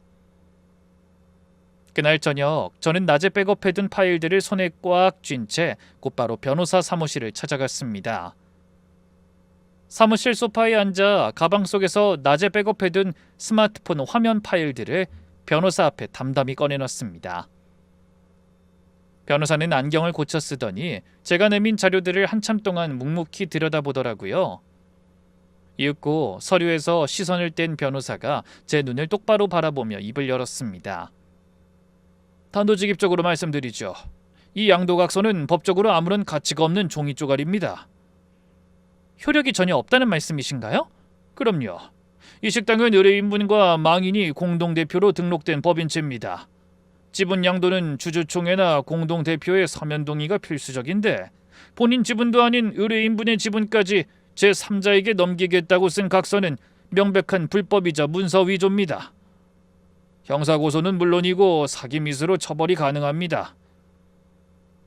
그날 저녁 저는 낮에 백업해둔 파일들을 손에 꽉 쥔 채 곧바로 변호사 사무실을 찾아갔습니다. 사무실 소파에 앉아 가방 속에서 낮에 백업해둔 스마트폰 화면 파일들을 변호사 앞에 담담히 꺼내놨습니다. 변호사는 안경을 고쳐 쓰더니 제가 내민 자료들을 한참 동안 묵묵히 들여다보더라고요. 이윽고 서류에서 시선을 뗀 변호사가 제 눈을 똑바로 바라보며 입을 열었습니다. 단도직입적으로 말씀드리죠. 이 양도각서는 법적으로 아무런 가치가 없는 종이 쪼가리입니다. 효력이 전혀 없다는 말씀이신가요? 그럼요. 이 식당은 의뢰인분과 망인이 공동대표로 등록된 법인체입니다. 지분 양도는 주주총회나 공동대표의 서면 동의가 필수적인데 본인 지분도 아닌 의뢰인분의 지분까지 제3자에게 넘기겠다고 쓴 각서는 명백한 불법이자 문서 위조입니다. 형사고소는 물론이고 사기미수로 처벌이 가능합니다.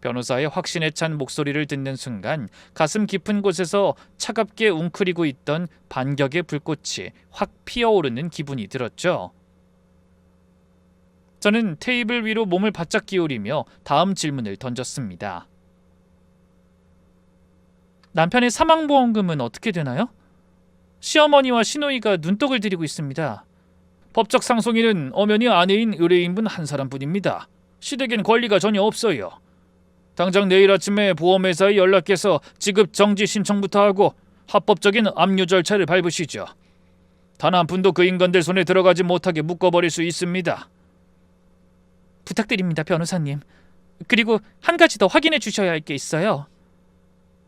변호사의 확신에 찬 목소리를 듣는 순간 가슴 깊은 곳에서 차갑게 웅크리고 있던 반격의 불꽃이 확 피어오르는 기분이 들었죠. 저는 테이블 위로 몸을 바짝 기울이며 다음 질문을 던졌습니다. 남편의 사망보험금은 어떻게 되나요? 시어머니와 시누이가 눈독을 들이고 있습니다. 법적 상속인은 엄연히 아내인 의뢰인분 한 사람뿐입니다. 시댁엔 권리가 전혀 없어요. 당장 내일 아침에 보험회사에 연락해서 지급 정지 신청부터 하고 합법적인 압류 절차를 밟으시죠. 단 한 푼도 그 인간들 손에 들어가지 못하게 묶어버릴 수 있습니다. 부탁드립니다, 변호사님. 그리고 한 가지 더 확인해 주셔야 할 게 있어요.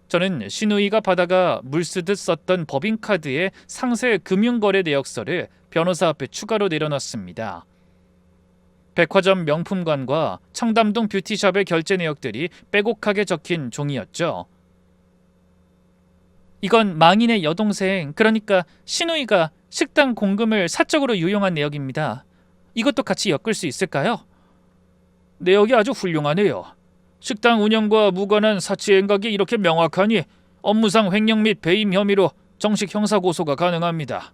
저는 시누이가 받아가 물쓰듯 썼던 법인카드의 상세 금융거래 내역서를 변호사 앞에 추가로 내려놨습니다. 백화점 명품관과 청담동 뷰티샵의 결제 내역들이 빼곡하게 적힌 종이였죠. 이건 망인의 여동생, 그러니까 시누이가 식당 공금을 사적으로 유용한 내역입니다. 이것도 같이 엮을 수 있을까요? 내역이 아주 훌륭하네요. 식당 운영과 무관한 사치 행각이 이렇게 명확하니 업무상 횡령 및 배임 혐의로 정식 형사고소가 가능합니다.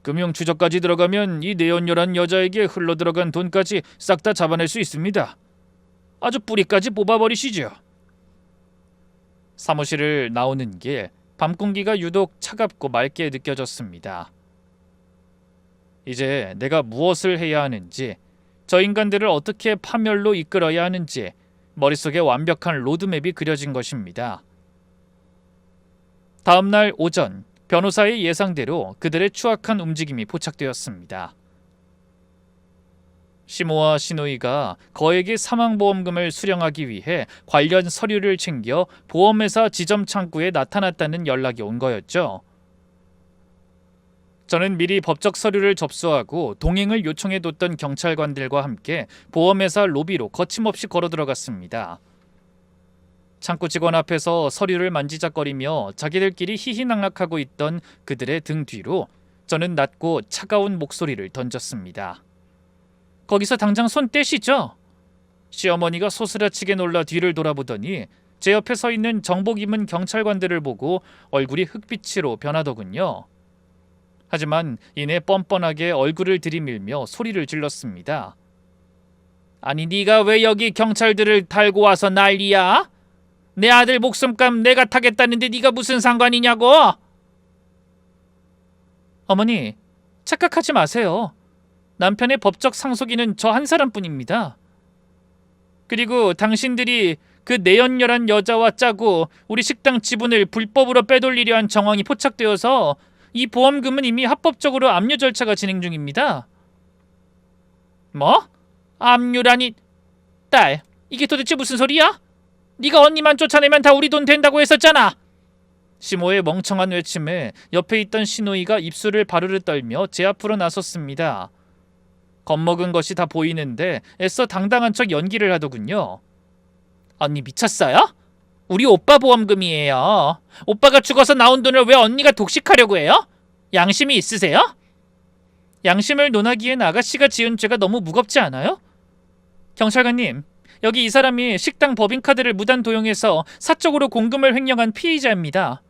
금융 추적까지 들어가면 이 내연녀란 여자에게 흘러들어간 돈까지 싹 다 잡아낼 수 있습니다. 아주 뿌리까지 뽑아버리시죠. 사무실을 나오는 길 밤 공기가 유독 차갑고 맑게 느껴졌습니다. 이제 내가 무엇을 해야 하는지, 저 인간들을 어떻게 파멸로 이끌어야 하는지 머릿속에 완벽한 로드맵이 그려진 것입니다. 다음 날 오전 변호사의 예상대로 그들의 추악한 움직임이 포착되었습니다. 시모와 시노이가 거액의 사망보험금을 수령하기 위해 관련 서류를 챙겨 보험회사 지점 창구에 나타났다는 연락이 온 거였죠. 저는 미리 법적 서류를 접수하고 동행을 요청해뒀던 경찰관들과 함께 보험회사 로비로 거침없이 걸어 들어갔습니다. 창구 직원 앞에서 서류를 만지작거리며 자기들끼리 희희낙낙하고 있던 그들의 등 뒤로 저는 낮고 차가운 목소리를 던졌습니다. 거기서 당장 손 떼시죠. 시어머니가 소스라치게 놀라 뒤를 돌아보더니 제 옆에 서 있는 정복 입은 경찰관들을 보고 얼굴이 흑빛으로 변하더군요. 하지만 이내 뻔뻔하게 얼굴을 들이밀며 소리를 질렀습니다. 아니 네가 왜 여기 경찰들을 달고 와서 난리야? 내 아들 목숨값 내가 타겠다는데 네가 무슨 상관이냐고? 어머니, 착각하지 마세요. 남편의 법적 상속인은 저 한 사람뿐입니다. 그리고 당신들이 그 내연녀란 여자와 짜고 우리 식당 지분을 불법으로 빼돌리려 한 정황이 포착되어서 이 보험금은 이미 합법적으로 압류 절차가 진행 중입니다. 뭐? 압류라니? 딸, 이게 도대체 무슨 소리야? 네가 언니만 쫓아내면 다 우리 돈 된다고 했었잖아. 시모의 멍청한 외침에 옆에 있던 시누이가 입술을 바르르 떨며 제 앞으로 나섰습니다. 겁먹은 것이 다 보이는데 애써 당당한 척 연기를 하더군요. 언니 미쳤어요? 우리 오빠 보험금이에요. 오빠가 죽어서 나온 돈을 왜 언니가 독식하려고 해요? 양심이 있으세요? 양심을 논하기엔 아가씨가 지은 죄가 너무 무겁지 않아요? 경찰관님, 여기 이 사람이 식당 법인카드를 무단 도용해서 사적으로 공금을 횡령한 피의자입니다.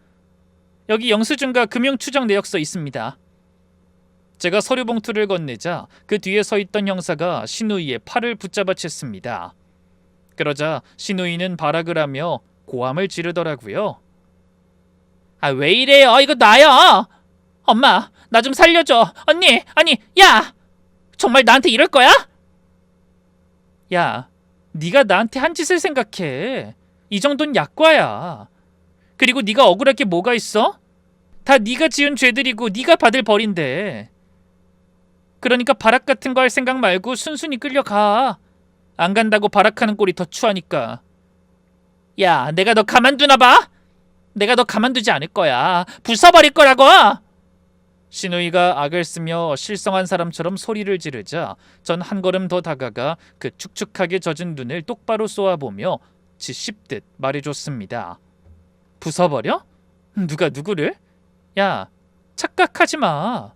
여기 영수증과 금융추적 내역서 있습니다. 제가 서류 봉투를 건네자 그 뒤에 서 있던 형사가 시누이의 팔을 붙잡아 챘습니다. 그러자 시누이는 발악을 하며 고함을 지르더라고요. 아, 왜 이래요? 이거 나야! 엄마, 나 좀 살려줘. 언니, 아니, 야! 정말 나한테 이럴 거야? 야, 네가 나한테 한 짓을 생각해. 이 정도는 약과야. 그리고 네가 억울할 게 뭐가 있어? 다 네가 지은 죄들이고 네가 받을 벌인데. 그러니까 발악 같은 거 할 생각 말고 순순히 끌려가. 안 간다고 발악하는 꼴이 더 추하니까. 야, 내가 너 가만두나 봐? 내가 너 가만두지 않을 거야. 부숴버릴 거라고! 시누이가 악을 쓰며 실성한 사람처럼 소리를 지르자 전 한 걸음 더 다가가 그 축축하게 젖은 눈을 똑바로 쏘아보며 지씹듯 말해줬습니다. 부숴버려? 누가 누구를? 야, 착각하지 마.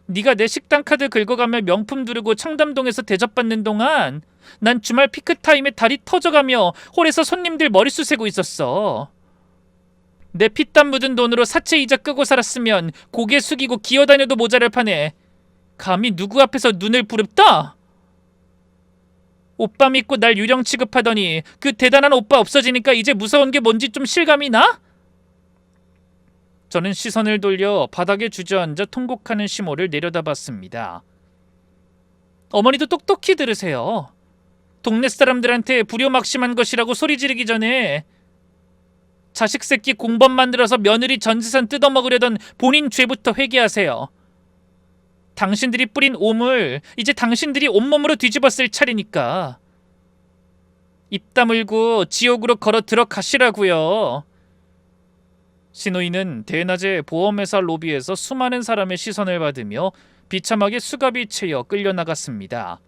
네가 내 식당 카드 긁어가며 명품 두르고 청담동에서 대접받는 동안 난 주말 피크타임에 다리 터져가며 홀에서 손님들 머리숱 세고 있었어. 내 피땀 묻은 돈으로 사채 이자 끄고 살았으면 고개 숙이고 기어다녀도 모자랄 판에 감히 누구 앞에서 눈을 부릅떠? 오빠 믿고 날 유령 취급하더니 그 대단한 오빠 없어지니까 이제 무서운 게 뭔지 좀 실감이 나? 저는 시선을 돌려 바닥에 주저앉아 통곡하는 시모를 내려다봤습니다. 어머니도 똑똑히 들으세요. 동네 사람들한테 불효막심한 것이라고 소리 지르기 전에 자식 새끼 공범 만들어서 며느리 전재산 뜯어먹으려던 본인 죄부터 회개하세요. 당신들이 뿌린 오물 이제 당신들이 온몸으로 뒤집어 쓸 차례니까. 입 다물고 지옥으로 걸어 들어가시라고요. 시누이는 대낮에 보험회사 로비에서 수많은 사람의 시선을 받으며 비참하게 수갑이 채여 끌려나갔습니다.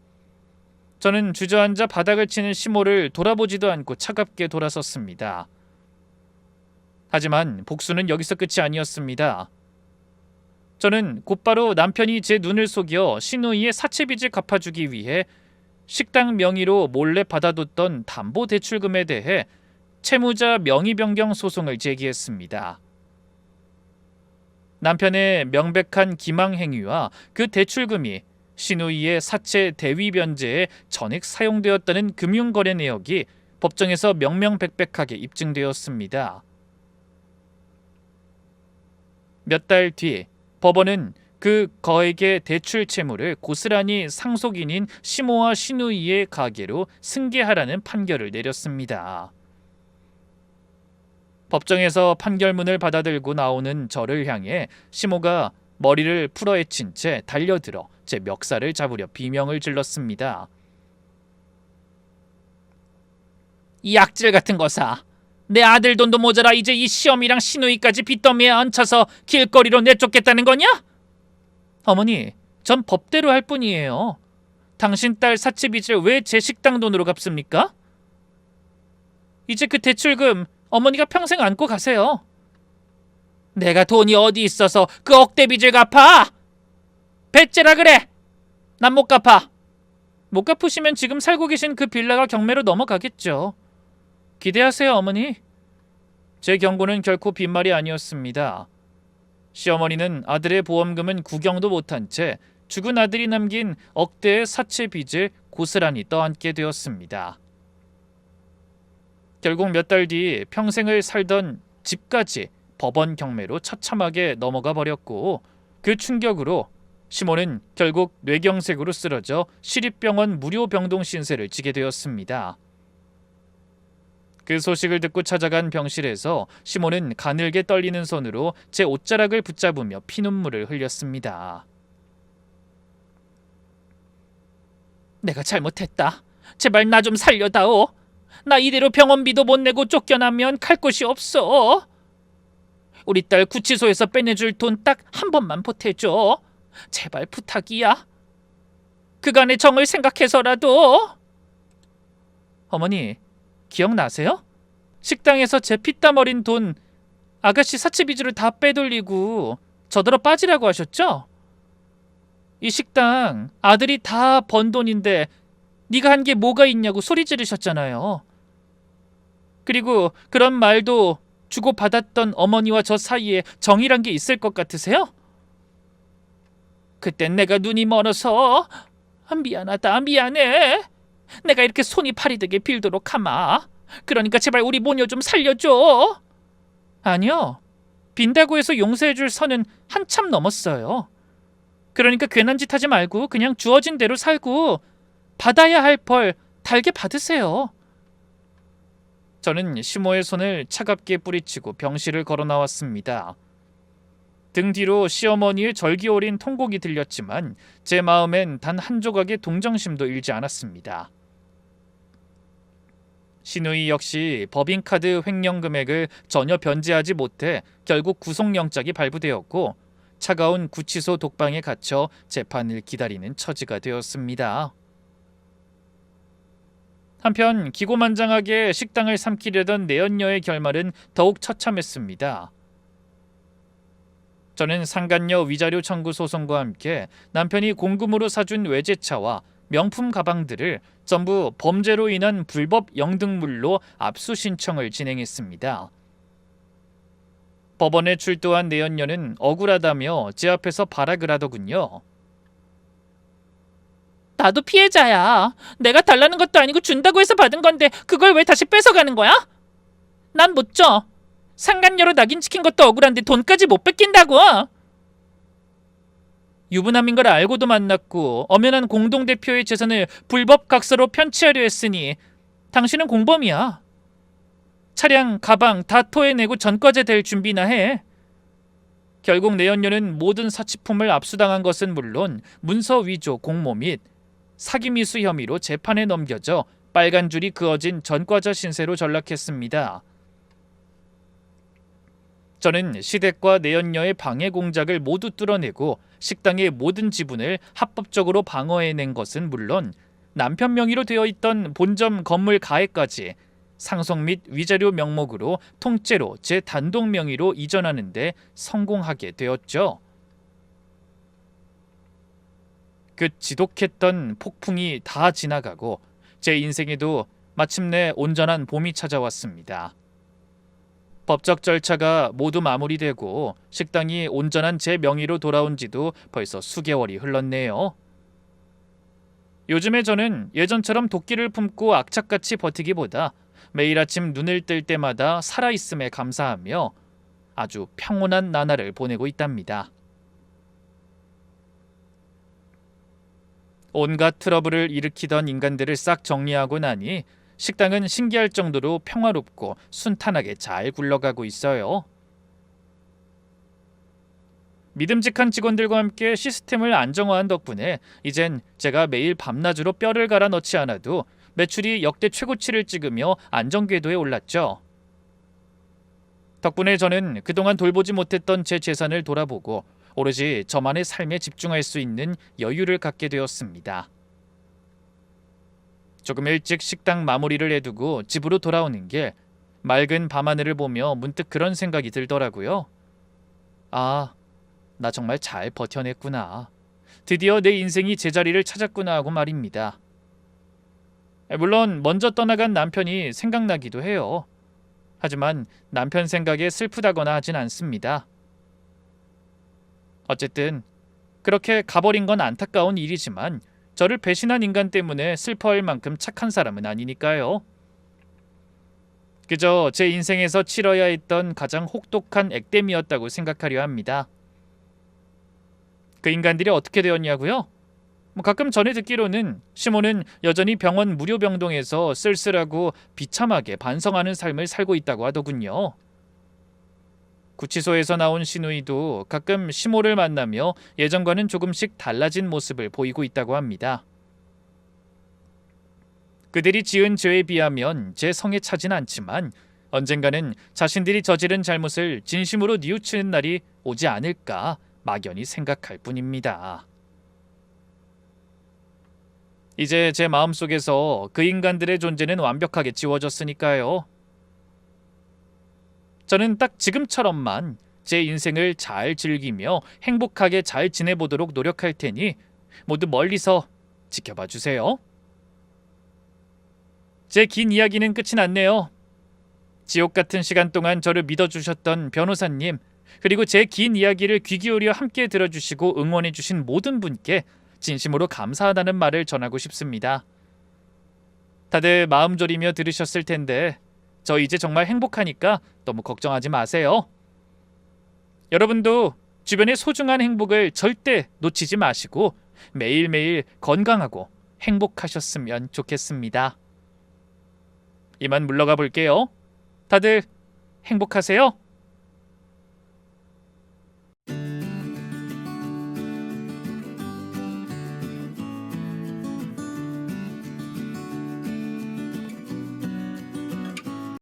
저는 주저앉아 바닥을 치는 시모를 돌아보지도 않고 차갑게 돌아섰습니다. 하지만 복수는 여기서 끝이 아니었습니다. 저는 곧바로 남편이 제 눈을 속여 시누이의 사채빚을 갚아주기 위해 식당 명의로 몰래 받아뒀던 담보대출금에 대해 채무자 명의 변경 소송을 제기했습니다. 남편의 명백한 기망 행위와 그 대출금이 시누이의 사채 대위 변제에 전액 사용되었다는 금융거래 내역이 법정에서 명명백백하게 입증되었습니다. 몇 달 뒤 법원은 그 거액의 대출 채무를 고스란히 상속인인 시모와 시누이의 가계로 승계하라는 판결을 내렸습니다. 법정에서 판결문을 받아들고 나오는 저를 향해 시모가 머리를 풀어헤친 채 달려들어 제 멱살을 잡으려 비명을 질렀습니다. 이 악질 같은 거사. 내 아들 돈도 모자라 이제 이 시어미랑 시누이까지 빚더미에 얹혀서 길거리로 내쫓겠다는 거냐? 어머니, 전 법대로 할 뿐이에요. 당신 딸 사채빚을 왜 제 식당 돈으로 갚습니까? 이제 그 대출금 어머니가 평생 안고 가세요. 내가 돈이 어디 있어서 그 억대 빚을 갚아? 배째라 그래. 난 못 갚아. 못 갚으시면 지금 살고 계신 그 빌라가 경매로 넘어가겠죠. 기대하세요, 어머니. 제 경고는 결코 빈말이 아니었습니다. 시어머니는 아들의 보험금은 구경도 못한 채 죽은 아들이 남긴 억대의 사채 빚을 고스란히 떠안게 되었습니다. 결국 몇 달 뒤 평생을 살던 집까지 법원 경매로 처참하게 넘어가 버렸고, 그 충격으로 시몬은 결국 뇌경색으로 쓰러져 시립병원 무료 병동 신세를 지게 되었습니다. 그 소식을 듣고 찾아간 병실에서 시몬은 가늘게 떨리는 손으로 제 옷자락을 붙잡으며 피눈물을 흘렸습니다. 내가 잘못했다. 제발 나 좀 살려다오. 나 이대로 병원비도 못 내고 쫓겨나면 갈 곳이 없어. 우리 딸 구치소에서 빼내줄 돈 딱 한 번만 보태줘. 제발 부탁이야. 그간의 정을 생각해서라도. 어머니, 기억나세요? 식당에서 제 피땀 어린 돈 아가씨 사채빚으로 다 빼돌리고 저더러 빠지라고 하셨죠? 이 식당 아들이 다 번 돈인데 네가 한 게 뭐가 있냐고 소리 지르셨잖아요. 그리고 그런 말도 주고받았던 어머니와 저 사이에 정이란 게 있을 것 같으세요? 그땐 내가 눈이 멀어서 미안하다, 미안해. 내가 이렇게 손이 파리되게 빌도록 하마. 그러니까 제발 우리 모녀 좀 살려줘. 아니요, 빈다고 해서 용서해줄 선은 한참 넘었어요. 그러니까 괜한 짓 하지 말고 그냥 주어진 대로 살고 받아야 할 벌 달게 받으세요. 저는 시모의 손을 차갑게 뿌리치고 병실을 걸어 나왔습니다. 등 뒤로 시어머니의 절기 어린 통곡이 들렸지만 제 마음엔 단 한 조각의 동정심도 일지 않았습니다. 시누이 역시 법인카드 횡령 금액을 전혀 변제하지 못해 결국 구속영장이 발부되었고, 차가운 구치소 독방에 갇혀 재판을 기다리는 처지가 되었습니다. 한편 기고만장하게 식당을 삼키려던 내연녀의 결말은 더욱 처참했습니다. 저는 상간녀 위자료 청구 소송과 함께 남편이 공금으로 사준 외제차와 명품 가방들을 전부 범죄로 인한 불법 영등물로 압수 신청을 진행했습니다. 법원에 출두한 내연녀는 억울하다며 제 앞에서 발악을 하더군요. 나도 피해자야. 내가 달라는 것도 아니고 준다고 해서 받은 건데 그걸 왜 다시 뺏어가는 거야? 난 못 줘. 상간녀로 낙인 찍힌 것도 억울한데 돈까지 못 뺏긴다고. 유부남인 걸 알고도 만났고 엄연한 공동대표의 재산을 불법 각서로 편취하려 했으니 당신은 공범이야. 차량, 가방 다 토해내고 전과자 될 준비나 해. 결국 내연녀는 모든 사치품을 압수당한 것은 물론 문서 위조, 공모 및 사기 미수 혐의로 재판에 넘겨져 빨간 줄이 그어진 전과자 신세로 전락했습니다. 저는 시댁과 내연녀의 방해 공작을 모두 뚫어내고 식당의 모든 지분을 합법적으로 방어해낸 것은 물론 남편 명의로 되어 있던 본점 건물 가액까지 상속 및 위자료 명목으로 통째로 제 단독 명의로 이전하는 데 성공하게 되었죠. 그 지독했던 폭풍이 다 지나가고 제 인생에도 마침내 온전한 봄이 찾아왔습니다. 법적 절차가 모두 마무리되고 식당이 온전한 제 명의로 돌아온 지도 벌써 수개월이 흘렀네요. 요즘에 저는 예전처럼 도끼를 품고 악착같이 버티기보다 매일 아침 눈을 뜰 때마다 살아있음에 감사하며 아주 평온한 나날을 보내고 있답니다. 온갖 트러블을 일으키던 인간들을 싹 정리하고 나니 식당은 신기할 정도로 평화롭고 순탄하게 잘 굴러가고 있어요. 믿음직한 직원들과 함께 시스템을 안정화한 덕분에 이젠 제가 매일 밤낮으로 뼈를 갈아 넣지 않아도 매출이 역대 최고치를 찍으며 안정궤도에 올랐죠. 덕분에 저는 그동안 돌보지 못했던 제 재산을 돌아보고 오로지 저만의 삶에 집중할 수 있는 여유를 갖게 되었습니다. 조금 일찍 식당 마무리를 해두고 집으로 돌아오는 길, 맑은 밤하늘을 보며 문득 그런 생각이 들더라고요. 아, 나 정말 잘 버텨냈구나. 드디어 내 인생이 제자리를 찾았구나 하고 말입니다. 물론 먼저 떠나간 남편이 생각나기도 해요. 하지만 남편 생각에 슬프다거나 하진 않습니다. 어쨌든 그렇게 가버린 건 안타까운 일이지만 저를 배신한 인간 때문에 슬퍼할 만큼 착한 사람은 아니니까요. 그저 제 인생에서 치러야 했던 가장 혹독한 액땜이었다고 생각하려 합니다. 그 인간들이 어떻게 되었냐고요? 가끔 전해 듣기로는 시몬은 여전히 병원 무료 병동에서 쓸쓸하고 비참하게 반성하는 삶을 살고 있다고 하더군요. 구치소에서 나온 시누이도 가끔 시모를 만나며 예전과는 조금씩 달라진 모습을 보이고 있다고 합니다. 그들이 지은 죄에 비하면 제 성에 차진 않지만 언젠가는 자신들이 저지른 잘못을 진심으로 뉘우치는 날이 오지 않을까 막연히 생각할 뿐입니다. 이제 제 마음속에서 그 인간들의 존재는 완벽하게 지워졌으니까요. 저는 딱 지금처럼만 제 인생을 잘 즐기며 행복하게 잘 지내보도록 노력할 테니 모두 멀리서 지켜봐 주세요. 제 긴 이야기는 끝이 났네요. 지옥 같은 시간 동안 저를 믿어주셨던 변호사님, 그리고 제 긴 이야기를 귀 기울여 함께 들어주시고 응원해주신 모든 분께 진심으로 감사하다는 말을 전하고 싶습니다. 다들 마음 졸이며 들으셨을 텐데 저 이제 정말 행복하니까 너무 걱정하지 마세요. 여러분도 주변의 소중한 행복을 절대 놓치지 마시고 매일매일 건강하고 행복하셨으면 좋겠습니다. 이만 물러가 볼게요. 다들 행복하세요?